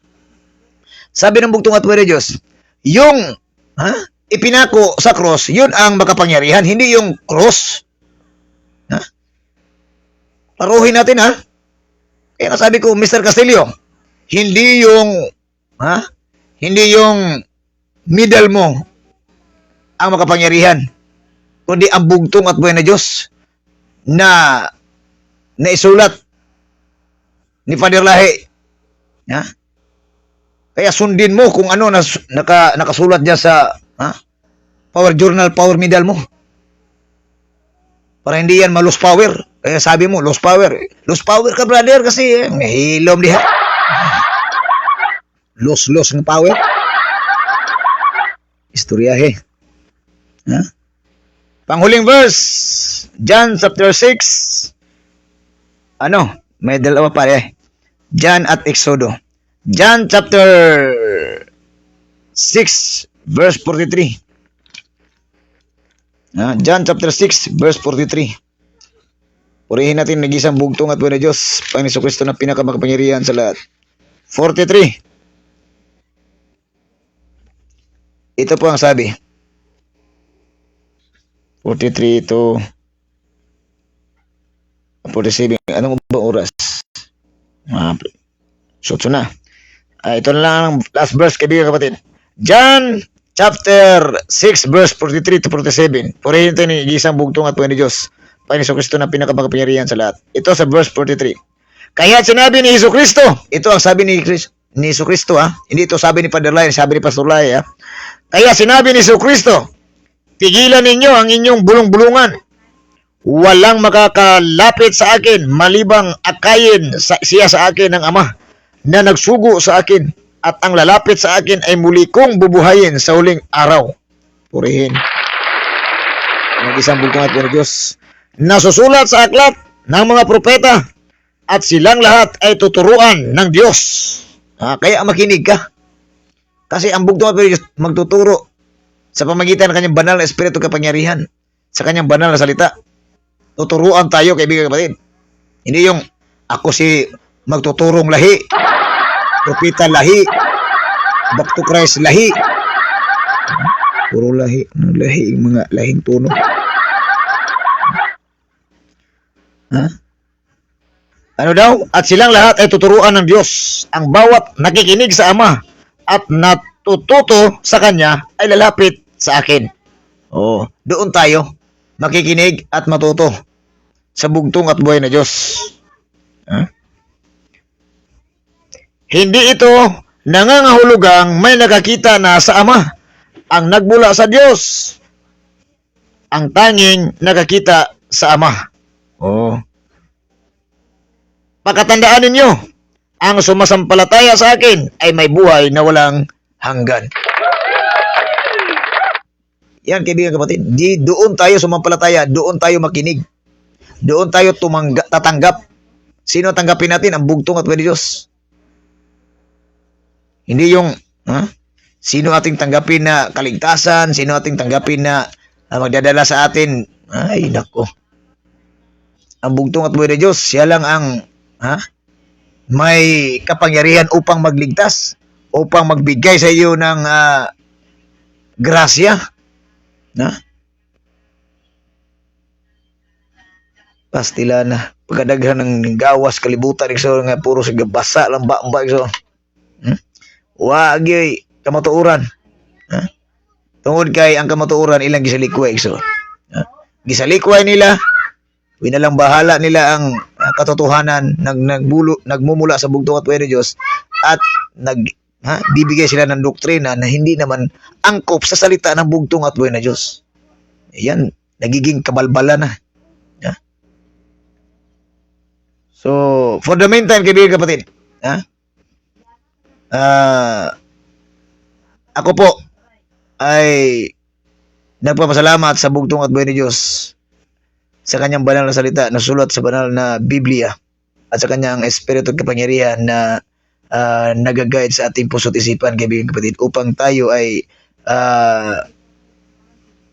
Sabi ng bugtong at buhay na Diyos, yung, ipinako sa cross, yun ang makapangyarihan, hindi yung cross. Paruhin natin, Kaya nasabi ko, Mr. Castillo, hindi yung middle mo ang makapangyarihan, kundi ang bugtong at buhay na Diyos na naisulat ni Father Lahi. Kaya sundin mo kung ano nakasulat dyan sa power journal, power medal mo. Para hindi yan ma-lose power. Kaya sabi mo, lose power. Lose power ka, brother, kasi mahilom diha. Lose ng power. Istoryahe. Panghuling verse, John chapter 6. May dalawa pare. John at Exodo. John chapter 6 verse 43. John chapter 6 verse 43. Purihin natin nag-isang bugtong at buhay na Diyos, Panginoon Jesucristo na pinakamakapangyarihan sa lahat. 43. Ito po ang sabi. 43 to 47. Anong ba oras? Sotso na. Ito na lang ang last verse, kaibigan kapatid. John chapter 6 verse 43 to 47. Purihin ito ni isang bugtong at buhay ni Diyos, Panginoon Jesucristo na pinakapakapangyarihan sa lahat. Ito sa verse 43. Kaya sinabi ni Jesucristo, ito ang sabi ni Jesucristo, hindi ito sabi ni Father Lai, sabi ni Pastor Lai, Kaya sinabi ni Jesucristo, tigilan ninyo ang inyong bulong-bulungan. Walang makakalapit sa akin malibang akayin siya sa akin ng Ama na nagsugo sa akin, at ang lalapit sa akin ay muli kong bubuhayin sa huling araw. Purihin. Ang isang bugtong at buhay na Diyos, nasusulat sa aklat ng mga propeta, at silang lahat ay tuturuan ng Diyos. Kaya makinig ka. Kasi ang bugtong at buhay na Diyos magtuturo sa pamagitan ng kanyang banal na espiritu kapangyarihan, sa kanyang banal na salita. Tuturuan tayo, kaibigan kapatid. Hindi yung ako si magtuturong lahi, propeta lahi, back to Christ lahi. Puro lahi, mga lahing tuno. Ano daw? At silang lahat ay tuturuan ng Diyos. Ang bawat nakikinig sa Ama at natututo sa Kanya ay lalapit sa akin. Doon tayo makikinig at matuto sa bugtong at buhay na Diyos. Hindi ito nangangahulugang may nakakita na sa Ama ang nagmula sa Diyos. Ang tanging nakakita sa Ama. Pakatandaan ninyo, ang sumasampalataya sa akin ay may buhay na walang hanggan. Yan, kaibigan kapatid. Doon tayo sumampalataya, doon tayo makinig. Doon tayo tatanggap. Sino tanggapin natin? Ang bugtong at buhay ni Diyos. Hindi yung, sino ating tanggapin na kaligtasan, sino ating tanggapin na magdadala sa atin. Ay, nako. Ang bugtong at buhay ni Diyos, siya lang ang may kapangyarihan upang magligtas, upang magbigay sa iyo ng grasya. Pastila na pagkadaghan ng gawas kalibutan igso nga puro sa basa lang ba igso. Wag yoy kamatuoran. Tungod kay ang kamatuoran ilang gisalikway igso. Gisalikway nila, winalang bahala nila ang katotohanan, nagmumula sa bugtong at buhay ni Diyos, at bibigay sila ng doktrina na hindi naman angkop sa salita ng bugtong at buhay na Diyos. Yan, nagiging kabalbala na. Yeah? So, for the meantime, kaibigan kapatid, ako po ay nagpapasalamat sa bugtong at buhay ni Diyos sa kanyang banal na salita na sulat sa banal na Biblia at sa kanyang espiritu at kapangyarihan na nag-guide sa ating puso't isipan, kaibigan kapatid, upang tayo ay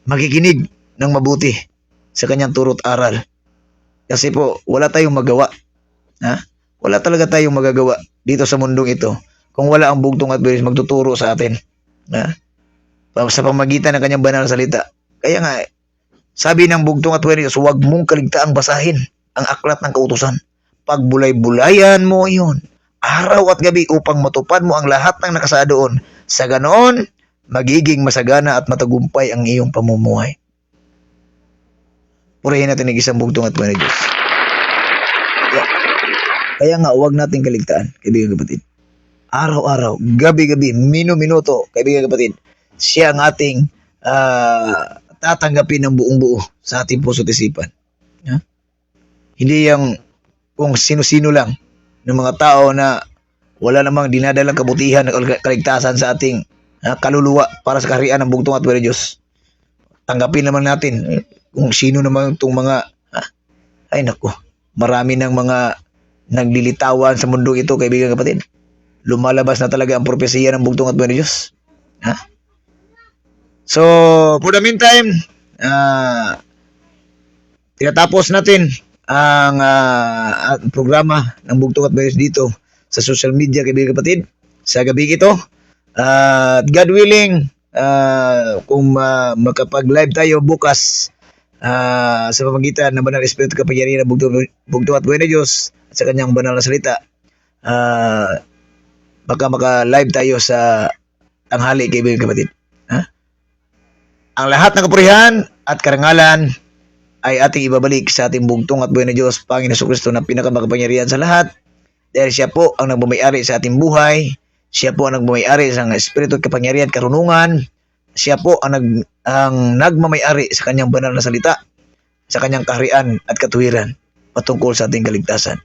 makikinig ng mabuti sa kanyang turo't aral. Kasi po, wala tayong magawa. Wala talaga tayong magagawa dito sa mundong ito kung wala ang bugtong at buhay magtuturo sa atin. Sa pamagitan ng kanyang banal na salita. Kaya nga, sabi ng bugtong at buhay ni Diyos, huwag mong kaligtaang basahin ang aklat ng kautusan. Pagbulay-bulayan mo iyon, araw at gabi upang matupad mo ang lahat ng nakasa doon. Sa ganoon, magiging masagana at matagumpay ang iyong pamumuhay. Purihin natin ang isang bugtong at buhay ni Diyos. Kaya nga, huwag natin kaligtaan, kaibigan kapatid. Araw-araw, gabi-gabi, minuto, kaibigan kapatid, siya ang ating tatanggapin ng buong buo sa ating puso't isipan. Hindi yung kung sino-sino lang ng mga tao na wala namang dinadalang kabutihan at kaligtasan sa ating kaluluwa para sa kaharian ng bugtong at buhay ni Diyos. Tanggapin naman natin kung sino naman itong mga ay nako, marami ng mga naglilitawan sa mundo ito, kaibigan kapatid. Lumalabas na talaga ang propesiya ng bugtong at buhay ni Diyos. So, for the meantime, tinatapos natin ang programa ng bugtong at buhay dito sa social media, kaibigan kapatid, sa gabi ito. God willing, kung makapag-live tayo bukas sa pamagitan ng banal espiritu kapangyarihan ng bugtong at buhay ni Diyos at sa kanyang banal na salita, baka maka-live tayo sa tanghali, kaibigan kapatid. Ang lahat ng kapurihan at karangalan ay ating ibabalik sa ating bugtong at buhay ni Diyos, Panginoon Jesucristo, na pinakamakapangyarihan sa lahat, dahil siya po ang nagmamayari sa ating buhay, siya po ang nagmamayari sa espiritu at kapangyarihan, karunungan, siya po ang nagmamayari sa kanyang banal na salita, sa kanyang kaharian at katuwiran patungkol sa ating kaligtasan.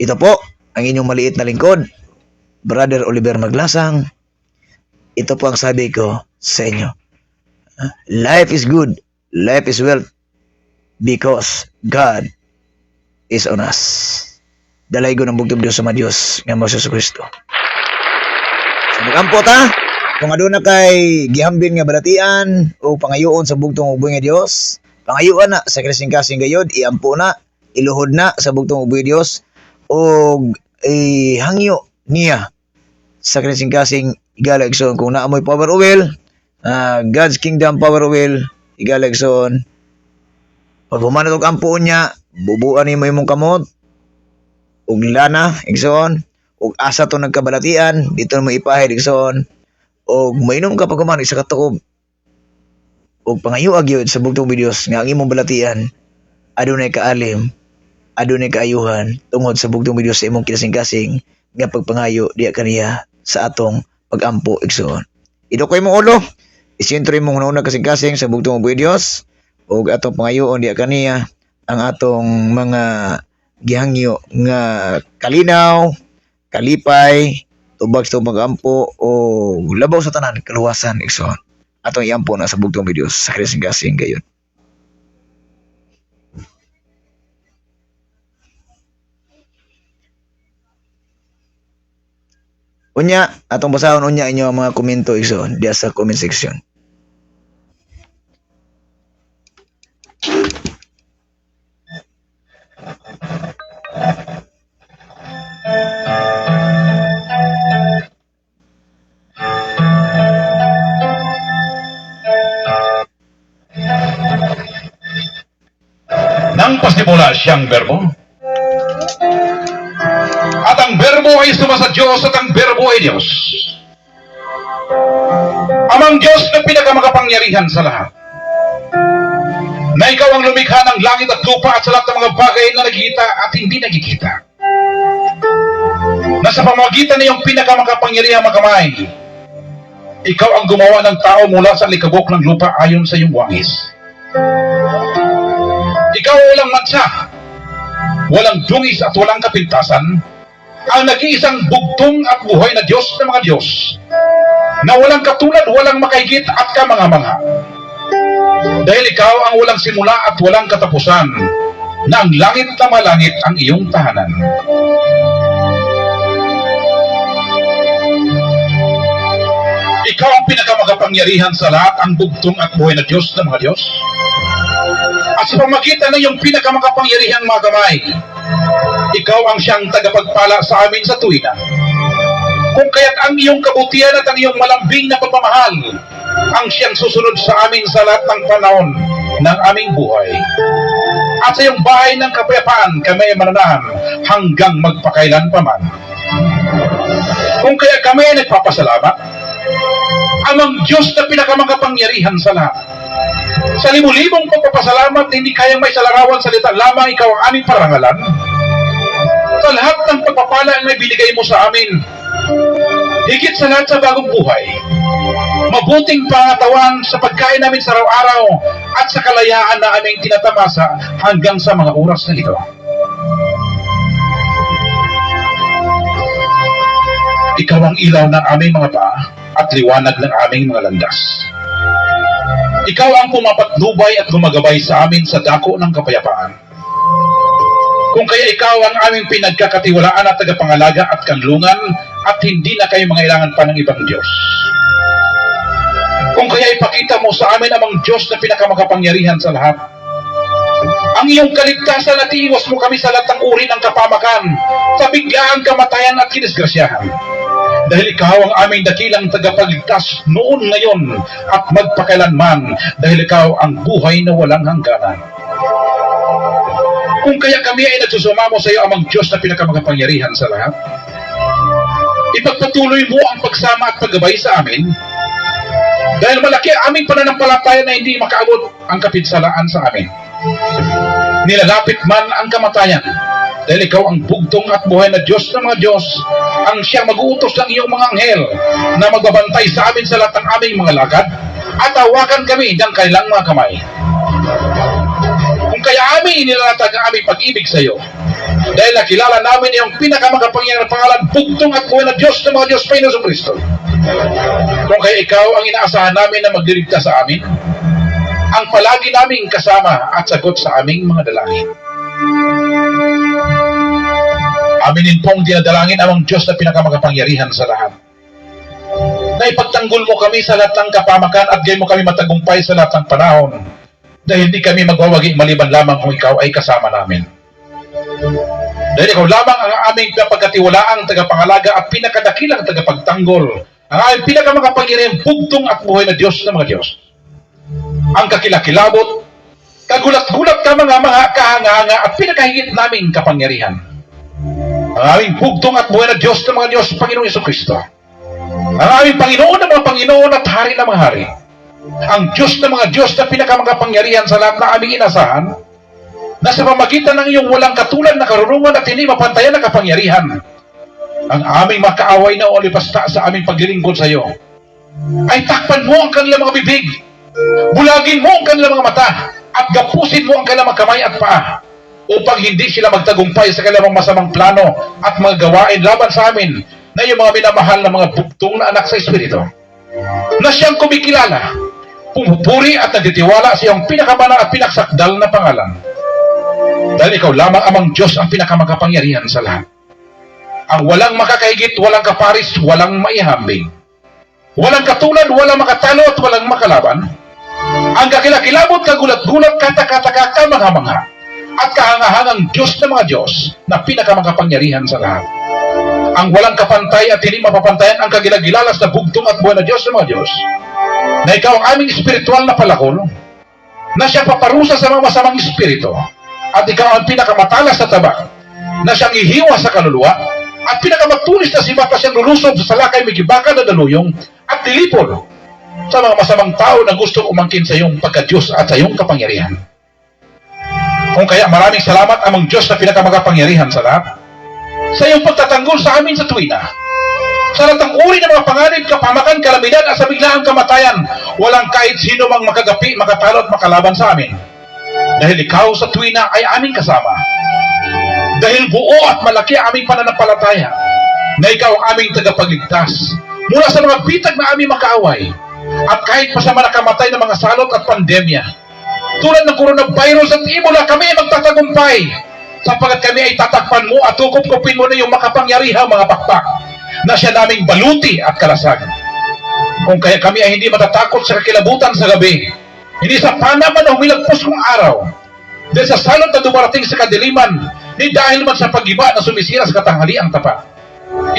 Ito po ang inyong maliit na lingkod, Brother Oliver Maglasang. Ito po ang sabi ko sa inyo. Life is good, life is wealth, because God is on us. Dalay ko ng bugtong Diyos sa Diyos ng mga Jesucristo. So magampo ta, kung aduna kay gihambin nga balatian o pangayoon sa bugtong ubuy nga Diyos, pangayuan na sa kasing-kasing gayod, iampo na, iluhod na sa bugtong ubuy nga Diyos, o hangyo niya sa kasing-kasing igalagson. Kung naamoy power oil, God's Kingdom power oil, igalagson, pag humanat og ampuon niya, bubuan ni mo imong kamot, ug lana, igsoon, ug asa to nagkabalatian, dito mo ipahid, igsoon, ug mainom ka pag humanat sa katuob, ug pangayo agyod sa bugtong Diyos nga ang imong balatian, adunay kaalim, adunay kaayuhan, tungod sa bugtong Diyos sa imong kinasing-kasing, nga pagpangayo diya kaniya sa atong pag-ampo, igsoon. Idukoy mo ulo, isentro imong una kasing-kasing sa bugtong Diyos, o atong pangayoon diya kaniya ang atong mga gihangyo nga kalinaw, kalipay, tubag sa pag-ampo o labaw sa tanan kaluwasan, igsoon. Atong iampo na sa bugtong Diyos sa kasing-kasing gayon. Unya, atong basahon unya inyo ang mga komento, igsoon, diya sa comment section. Nang pasimula siyang berbo, at ang berbo ay sumasa Diyos at ang berbo ay Diyos. Amang Diyos na pinakamakapangyarihan sa lahat, na ikaw ang lumikha ng langit at lupa at sa lahat ng mga bagay na nakikita at hindi nakikita. Na sa pamamagitan ng iyong pinakamakapangyarihang makamay, ikaw ang gumawa ng tao mula sa likabok ng lupa ayon sa iyong wangis. Ikaw walang mansa, walang dungis at walang kapintasan, ang nag-iisang bugtong at buhay na Diyos ng mga Diyos, na walang katulad, walang makaigit at kamangha-mangha. Dahil ikaw ang walang simula at walang katapusan, na ang langit na malangit ang iyong tahanan. Ikaw ang pinakamakapangyarihan sa lahat, ang bugtong at buhay na Diyos ng mga Diyos. At sa pamagitan ng iyong pinakamakapangyarihang mga kamay, ikaw ang siyang tagapagpala sa amin sa tuwina. Kung kaya't ang iyong kabutihan at ang iyong malambing na pagmamahal ang siyang susunod sa amin sa lahat ng panahon ng aming buhay. At sa iyong bahay ng kapayapaan kami ay mananahan hanggang magpakailan pa man. Kung kaya kami ay nagpapasalamat, amang Diyos na pinakamakapangyarihan sa lahat. Sa libu-libong pagpapasalamat, hindi kayang may salarawan salita lamang ikaw ang aming parangalan. Sa lahat ng pagpapala na binigay mo sa amin, higit sa lahat sa bagong buhay, mabuting pangatawan sa pagkain namin sa araw-araw at sa kalayaan na aming tinatamasa hanggang sa mga oras na ito. Ikaw ang ilaw ng aming mga paa at liwanag ng aming mga landas. Ikaw ang pumapatnubay at gumagabay sa amin sa dako ng kapayapaan. Kung kaya ikaw ang aming pinagkakatiwalaan at tagapangalaga at kanlungan, at hindi na kayo mangailangan pa ng ibang Diyos. Kung kaya ipakita mo sa amin amang Diyos na pinakamakapangyarihan sa lahat, ang iyong kaligtasan at iiwas mo kami sa lahat ng uri ng kapamakan, sa biglaang kamatayan at kinisgrasyahan. Dahil ikaw ang aming dakilang tagapagligtas noon, ngayon, at magpakailanman, dahil ikaw ang buhay na walang hangganan. Kung kaya kami ay nagsusumamo sa iyo, amang Diyos na pinakamakapangyarihan sa lahat, ipagpatuloy mo ang pagsama at paggabay sa amin, dahil malaki ang aming pananampalataya na hindi makaabot ang kapinsalaan sa amin. Nilalapit man ang kamatayan, dahil ikaw ang bugtong at buhay na Diyos ng mga Diyos, ang siyang mag-uutos ng iyong mga anghel na magbabantay sa amin sa lahat ng aming mga lakad at hawakan kami ng kanilang mga kamay. Kung kaya amin inilatag ang aming pag-ibig sa iyo, dahil nakilala namin iyong pinakamakapangyarihan na pangalan, bugtong at buhay na Diyos ng mga Diyos, Panginoon Kristo. Kung kaya ikaw ang inaasahan namin na magliligtas sa amin, ang palagi naming kasama at sagot sa aming mga dalangin. Aminin pong dinadalangin amang Diyos na pinakamakapangyarihan sa lahat, na ipagtanggol mo kami sa lahat ng kapamakan at gayon mo kami matagumpay sa lahat ng panahon, dahil hindi kami magwawagi maliban lamang kung ikaw ay kasama namin. Dahil ikaw lamang ang aming pinapagkatiwalaang tagapangalaga at pinakadakilang tagapagtanggol, ang aming pinakamakapangyarihang bugtong at buhay na Diyos ng mga Diyos. Ang kakilakilabot, kagulat-gulat ka mga kahanga-hanga at pinakahigit naming kapangyarihan. Ang aming bugtong at buhay na Diyos ng mga Diyos, Panginoong Jesucristo. Ang aming Panginoon ng mga Panginoon at Hari ng mga Hari. Ang Diyos ng mga Diyos na pinakamakapangyarihan sa lahat na aming inasahan, na sa pamagitan ng iyong walang katulad na karunungan at hindi mapantayan na kapangyarihan, ang aming makaaway na olipasta sa aming paglilingkod sa iyo, ay takpan mo ang kanilang mga bibig, bulagin mo ang kanilang mga mata, at gapusin mo ang kanilang mga kamay at paa, upang hindi sila magtagumpay sa kanilang masamang plano at mga gawain laban sa amin na yung mga minamahal na mga bugtong na anak sa Espiritu, na siyang kumikilala, pumupuri at nagtitiwala sa iyong pinakabanal at pinaksakdal na pangalan. Dahil ikaw lamang amang Diyos ang pinakamakapangyarihan sa lahat. Ang walang makakahigit, walang kaparis, walang maihambing. Walang katulad, walang makatalo at walang makalaban. Ang kakilakilabot, kagulat-gulat, katakataka, kamangha-mangha, at kahangahangang Diyos ng mga Diyos na pinakamakapangyarihan sa lahat. Ang walang kapantay at hindi mapapantayan ang kagilagilalas na bugtong at buhay na Diyos ng mga Diyos, na ikaw ang aming espiritual na palakol, na siya paparusa sa mga masamang espiritu, at ikaw ang pinakamatalas na tabak, na siyang ihiwa sa kaluluwa, at pinakamatulis na sibat na siyang lulusob sa salakay may gibaka na daluyong, at dilipol sa mga masamang tao na gustong umangkin sa iyong pagka-Diyos at sa iyong kapangyarihan. Kung kaya maraming salamat amang Diyos na pinakamakapangyarihan sa lahat, sa iyong pagtatanggol sa amin sa tuwina, Sa lahat ng uri ng mga panganib, kapamakan, kalamidad at sa biglaang kamatayan, walang kahit sino mang makagapi, makatalo at makalaban sa amin. Dahil ikaw sa tuwina ay aming kasama. Dahil buo at malaki ang aming pananampalataya na ikaw ang aming tagapagligtas mula sa mga bitag na aming makaaway at kahit pa sa mga nakamatay na mga salot at pandemya. Tulad ng coronavirus at Ebola, kami ay magtatagumpay sapagkat kami ay tatakpan mo at tukup-kupin mo na yung makapangyarihang mga pakpak na siya naming baluti at kalasag. Kung kaya kami ay hindi matatakot sa kakilabutan sa gabi, hindi sa panaman na humilagpos kong araw, dahil sa salot na dumarating sa kadiliman, ni dahil man sa pag-iba na sumisira sa katanghaliang tapat.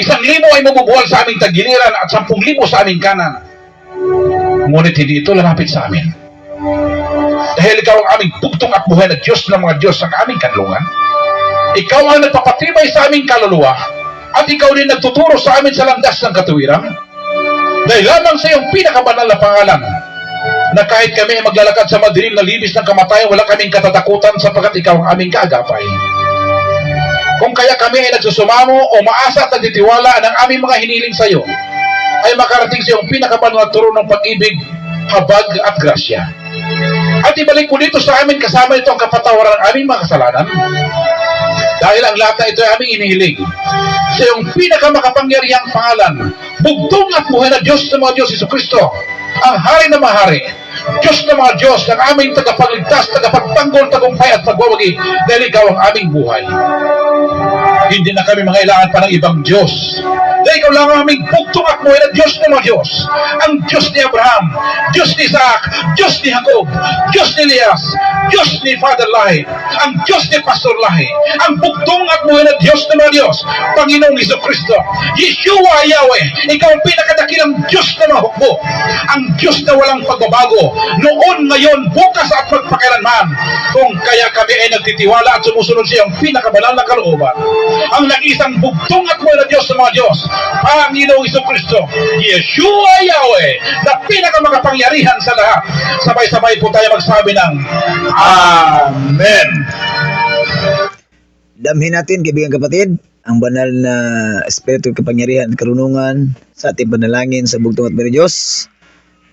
1,000 ay mabubuwal sa aming tagiliran at 10,000 sa aming kanan. Ngunit hindi ito lalapit sa amin. Dahil ikaw ang aming bugtong at buhay na Diyos ng mga Diyos ang aming kanlungan. Ikaw ang nagpapatibay sa aming kaluluwa at ikaw din nagtuturo sa amin sa landas ng katuwiran. Dahil lamang sa iyong pinakabanal na pangalan na kahit kami ay maglalakad sa madilim na libis ng kamatayan, wala kaming katatakutan sapagkat ikaw ang aming kaagapay. Kung kaya kami ay nagsusumamo o maasa at nagtitiwala ng aming mga hiniling sa iyo, ay makarating sa iyong pinakabanal na turo ng pag-ibig, habag at grasya. At ibalik mo dito sa amin kasama ito ang kapatawaran ng aming mga kasalanan. Dahil ang lahat na ito ay aming inihiling sa iyong pinakamakapangyarihang pangalan, bugtong at buhay na Diyos ng mga Diyos, Jesucristo, ang hari na mahari, Diyos ng mga Diyos, ang aming tagapagligtas, tagapagtanggol, tagumpay at pagwawagi, dahil ikaw ang aming buhay. Hindi na kami mangailangan pa ng ibang Diyos. Dahil ikaw lang ang aming bugtong at buhay na Diyos ng mga Diyos. Ang Diyos ni Abraham, Diyos ni Isaac, Diyos ni Jacob, Diyos ni Elias, Diyos ni Father Lahi, ang Diyos ni Pastor Lahi, ang bugtong at buhay na Diyos ng mga Diyos, Panginoong Jesucristo, Yeshua Yahweh, ikaw ang pinakadakilang Diyos na mga hukbo, ang Diyos na walang pagbabago, noon, ngayon, bukas at magpakailanman. Kung kaya kami ay nagtitiwala at sumusunod sa iyong pinakabanal na kalooban, ang nag-isang bugtong at buhay na Diyos sa mga Diyos, Panginoong Jesucristo, Yeshua Yahweh, na pinakamakapangyarihan sa lahat. Sabay-sabay po tayo magsabi ng Amen. Damhin natin, kaibigan kapatid, ang banal na espiritu, kapangyarihan at karunungan sa ating panalangin sa bugtong at buhay na Diyos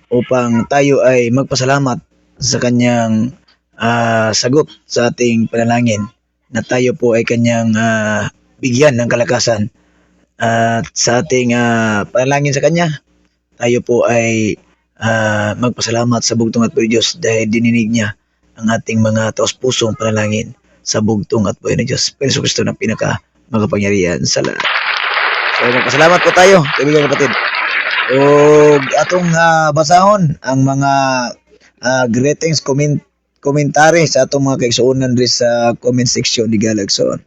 upang tayo ay magpasalamat sa kanyang sagot sa ating panalangin, na tayo po ay kanyang bigyan ng kalakasan. At sa ating panalangin sa kanya, tayo po ay magpasalamat sa bugtong at buhay na Diyos dahil dininig niya ang ating mga taos-pusong panalangin sa bugtong at buhay na Diyos. Pero Kristo ng pinaka makapangyarihan sa lahat. So magpasalamat po tayo, kaibigan kapatid. O atong basahon ang mga greetings, komentary sa atong mga kaigsuonan rin sa comment section ni Galagson.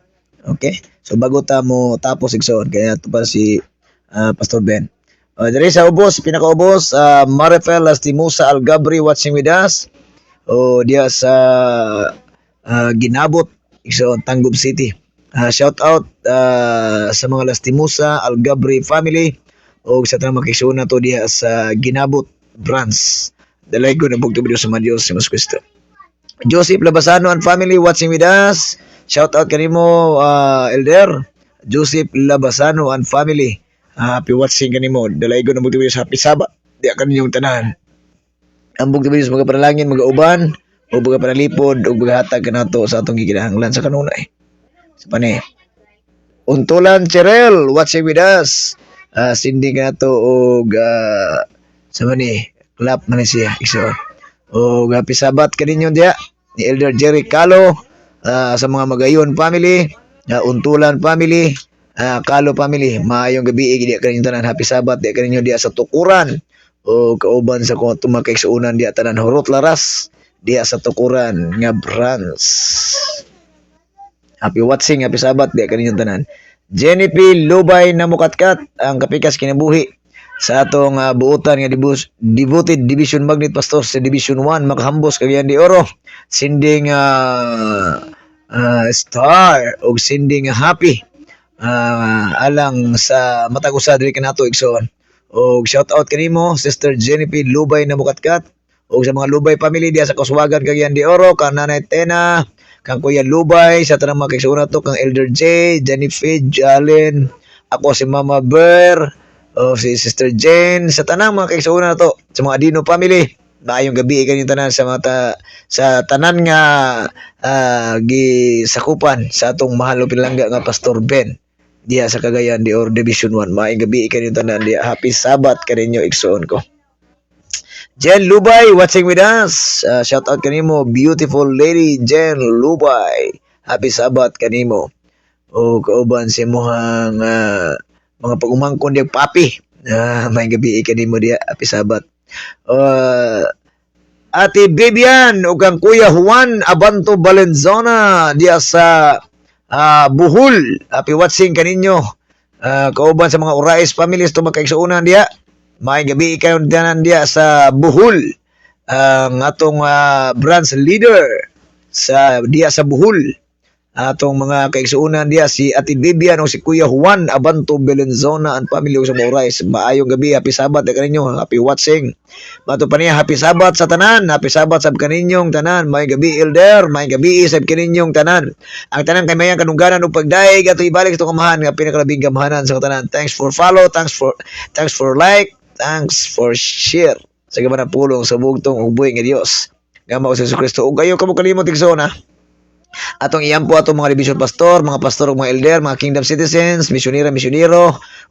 Okay? So bago ta mo tapos igsoon, kaya ito pa si Pastor Ben. Diri sa ubos, pinakaubos, Marifel Lastimosa Algabri watching with us. O diya sa Ginabot, igsoon, Tangub City. Shout out sa mga Lastimosa Algabri family o sa tanang makigsuonan to diya sa Ginabot branch. Dalay ko na bugto video sa mga Diyos, si Mas Cristo. Joseph Labasano and family watching with us. Shout out kanimo Elder Joseph Labasano and family. Happy watching kanimo. Dalay ko na bugto video sa Happy Sabbath. Di akan ninyong tanan. Ang bugto video sa mga panalangin, mga uban o mga panalipod o mga hatag kanato sa atong gikinahanglan sa kanunay. Sa pani. Untulan Cherel watching with us. Sindi kanato og sa mani clap man siya iso. O Happy Sabbath kaninyo diya ni Elder Jerry Calo, sa mga Magayon family, Untulan family, Calo family, maayong gabi gidi kaninyo tanan. Happy Sabbath diya kaninyo diya sa Tukuran o kauban sa kung tumakay sa unan diya tanan Horot Laras diya sa Tukuran nga branch. Happy watching, Happy Sabbath diya kaninyo tanan. Jenny P. Lubay na mukatkat ang kapikas kinabuhi sa atong buutan nga devoted Division Magnet Pastor sa Division 1 makahambos Cagayan de Oro, sending star o sending happy alang sa matag usa diri kanato igsoon. Og shout out kanimo Sister Jenny P. Lubay na mukatkat o sa mga Lubay family diya sa Kuswagan Cagayan de Oro, kang Nanay Tena, kang Kuya Lubay, sa tanang mga kaigsuon nato, kang Elder J, Jennifer, Jalen, ako si Mama Bear, O si Sister Jane, sa tanang mga kaigsuonan na to, sa mga Dino family, maayong gabi kaniyong tanan sa sa tanan nga gisakupan sa atong mahal o pinalangga nga Pastor Ben diya sa Cagayan de Oro Division 1. Maayong gabi kaniyong tanan diya. Happy Sabbath kaninyo igsuon ko. Jen Lubay watching with us. Shout out kanimo, beautiful lady Jen Lubay. Happy Sabbath kanimo. O kauban si mohang mga pagumangkon diya papi. May gabi kanimo diya. Happy Sabbath. Ate Bibian ug ang Kuya Juan Abanto Valenzuela diya sa Bohol. Happy watching kaninyo. Kauban sa mga Urais families to magkaigsuonan diya. May gabi kayo diyan diya sa Bohol. Ang atong branch leader sa diya sa Bohol. Atong mga kaigsuonan diya si Ate Bibian o si Kuya Juan Abanto Valenzuela and family sa Urais. Maayong gabi, happy Sabbath kaninyo, happy watching. Mato pa niya, happy Sabbath sa tanan, happy Sabbath sab kaninyong tanan. May gabi Elder, may gabi sab kaninyong tanan. Ang tanan kay mayang kanungganan ug pagdaig ato ibalik sa kamahan nga pinakalabing gamahanan sa tanan. Thanks for follow, thanks for like, thanks for share. Sa gamanang pulong sa bugtong ug buhi nga Dios. Nga mao sa Kristo ug kayo kamo kalimot igsoon ha. Atong iyampo atong mga division pastor, mga pastor ug mga elder, mga kingdom citizens, misyonero,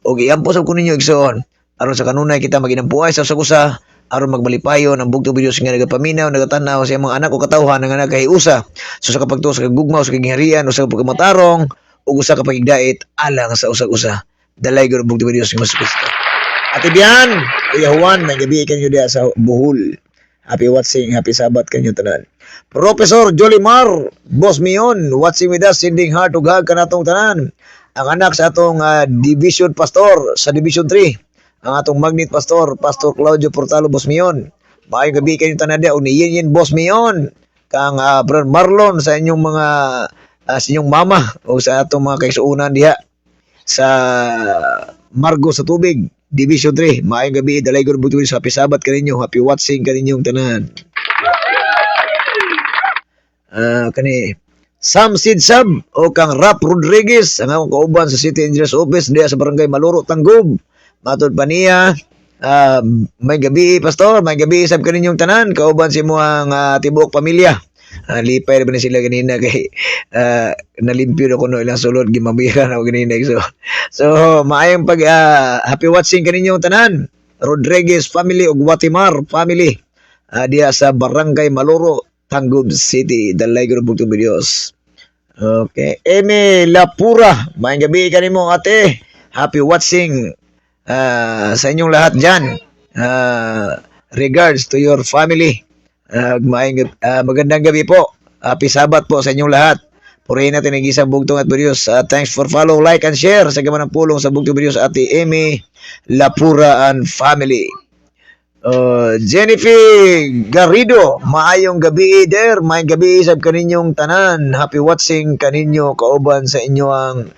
ug iyampo sab kuninyo igsoon. Aron sa kanunay kita maginampuay sa usa aron magbalipayon ang bugtong videos nga nagapaminaw, nagatanaw sa mga anak o katawhan nga nagahiusa. So sa kapagtuo sa kagugmaw, sa kagingharian, o sa pagkamatarong, ug usa ka pagigdait alang sa usag-usa. Dalay gyud bugtong videos nga Kristo. Ate Bian, Kuya Juan, may gabi kanyo diya sa Bohol. Happy watching, happy Sabbath kanyo tanan. Professor Jolimar Bosmion watching with us, sending heart ug hug kanatong tanan. Ang anak sa atong division pastor sa division 3, ang atong magnet pastor, Pastor Claudio Portalo Bosmion. Maayong gabi kanyo tanan dia ug ni Yin Bosmion, kang Brother Marlon sa inyong mga sa inyong mama o sa atong mga kaigsuonan diha sa Margo sa Tubig, Division 3. Maayong gabi, dalay gud butuin sa happy Sabbath kaninyo, happy watching kaninyong tanan. Kani Sam Sid Sab o kang Rap Rodriguez, ang akong kauban sa City Engineers Office diya sa Barangay Maluro, Tanggob. Matod pa niya, may gabi pastor, may gabi sab kaninyong tanan, kauban si mo ang tibuok pamilya. Lipay na ba sila ganina kay nalimpyo na ko no ilang sulod gimabira na ganina so maayong pag happy watching kaninyong tanan, Rodriguez family ug Watimar family diya sa Barangay Maluro, Tanggob City. Dalay gyud bugtong videos. Okay, Eme Lapura, maayong gabi kanimo ate, happy watching sa inyong lahat diyan. Regards to your family. Magandang gabi po. Happy Sabbath po sa inyong lahat. Purihin natin ang isang bugtong at videos. Thanks for follow, like, and share sa gaman ng pulong sa bugtong videos Ate Amy Lapura and family. Jennifer Garrido, maayong gabi der. Maayong gabi sab kaninyong tanan. Happy watching kaninyo kauban sa inyong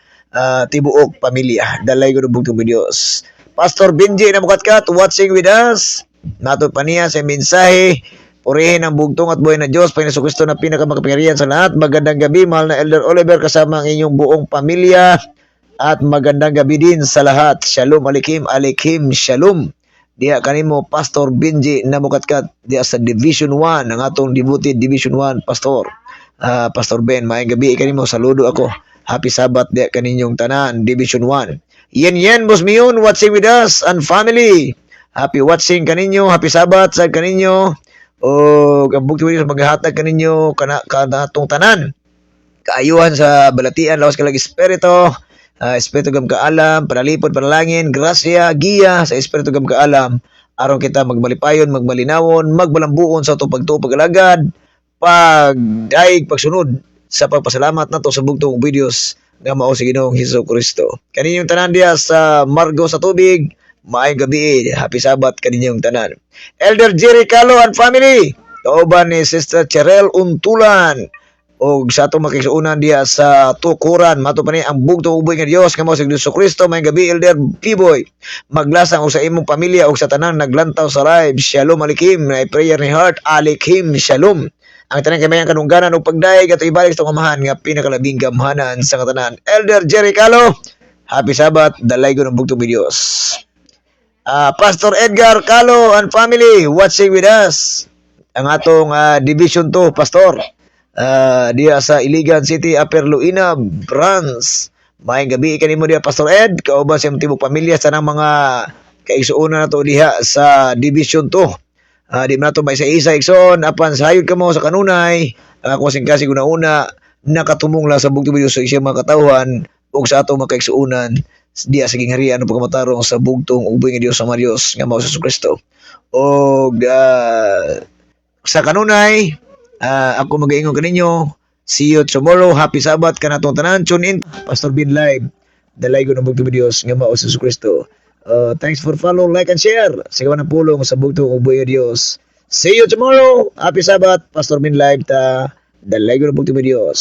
tibuok pamilya. Dalay ko ng bugtong videos. Pastor Benji na mukatkat watching with us. Nato pa niya sa mensahe. Purihin ang bugtong at buhay na Diyos, Panginoon Kristo na pinakamakapangyarihan sa lahat. Magandang gabi, mahal na Elder Oliver, kasama ang inyong buong pamilya. At magandang gabi din sa lahat. Shalom, alikim, shalom. Diya kanimo, Pastor Benji na mukatkat, diya sa Division 1, ang atong devoted Division 1, Pastor. Pastor Ben, maayong gabi kanimo, saludo ako. Happy Sabbath diya kaninyong tanan, Division 1. Yen, Bosmion, watching with us and family. Happy watching kaninyo, happy Sabbath sa kaninyo. O kabugto sa maghahatag kaninyo kanatong tanan, kaayuhan sa balatian, lawas kalag espiritu, espiritu gam kaalam, panalipod, panalangin, grasya, giya sa espiritu gam kaalam, aron kita magbalipayon, magmalinawon, magbalambuon sa itong pagtuo-pagalagad, pagdaig, pagsunod sa pagpasalamat nato sa bugtong videos nga mao sa Ginoong Hesukristo. Kaninyong tanan diya sa Margo sa Tubig, maayong gabi, happy Sabbath kaninyong tanan. Elder Jerry Calo and family, kauban ni Sister Cherel Untulan, o sa itong makikisuunan diya sa Tukuran, mato pa niya ang bugtong uboy nga Diyos, nga mo sa Kristo. Maayong gabi, Elder Piboy, maglasang o sa imong pamilya o sa tanan naglantaw sa live. Shalom alikim, na prayer ni heart, alikim, shalom. Ang tanan kay mayang kanungganan o pagdaig at ibalik sa kamahan nga pinakalabing gamhanan sa katanan. Elder Jerry Calo, happy Sabbath, dalay ko ng bugtong videos. Pastor Edgar Calo and family watching with us. Ang atong Division 2 Pastor. Diya sa Iligan City, Upper Luina Branch. Maayong gabi kanimo diya Pastor Ed, kauban sa imong tibok pamilya sa nang mga kaigsuonan nato diha sa Division 2. Di man nato may isa igsoon apan sayod kamo sa kanunay. Ako singkasig una nakatumong lang sa bugtong Dios sa isang mga katawhan ug sa atong mga kaigsuonan diya sa gingharian ng pagkamatarong sa bugtong ug buhi nga Dios sa Marios nga mao sa Kristo. Og sa kanunay, ako mag-iingon kaninyo. See you tomorrow. Happy Sabbath kanatong tanan. Tune in Pastor Bin Live. Dalaygo ng bugtong Dios nga mao sa Kristo. Thanks for follow, like and share. Sigawan ng pulong sa bugtong ug buhi nga Dios. See you tomorrow. Happy Sabbath. Pastor Bin Live ta. Dalaygo ng bugtong Dios.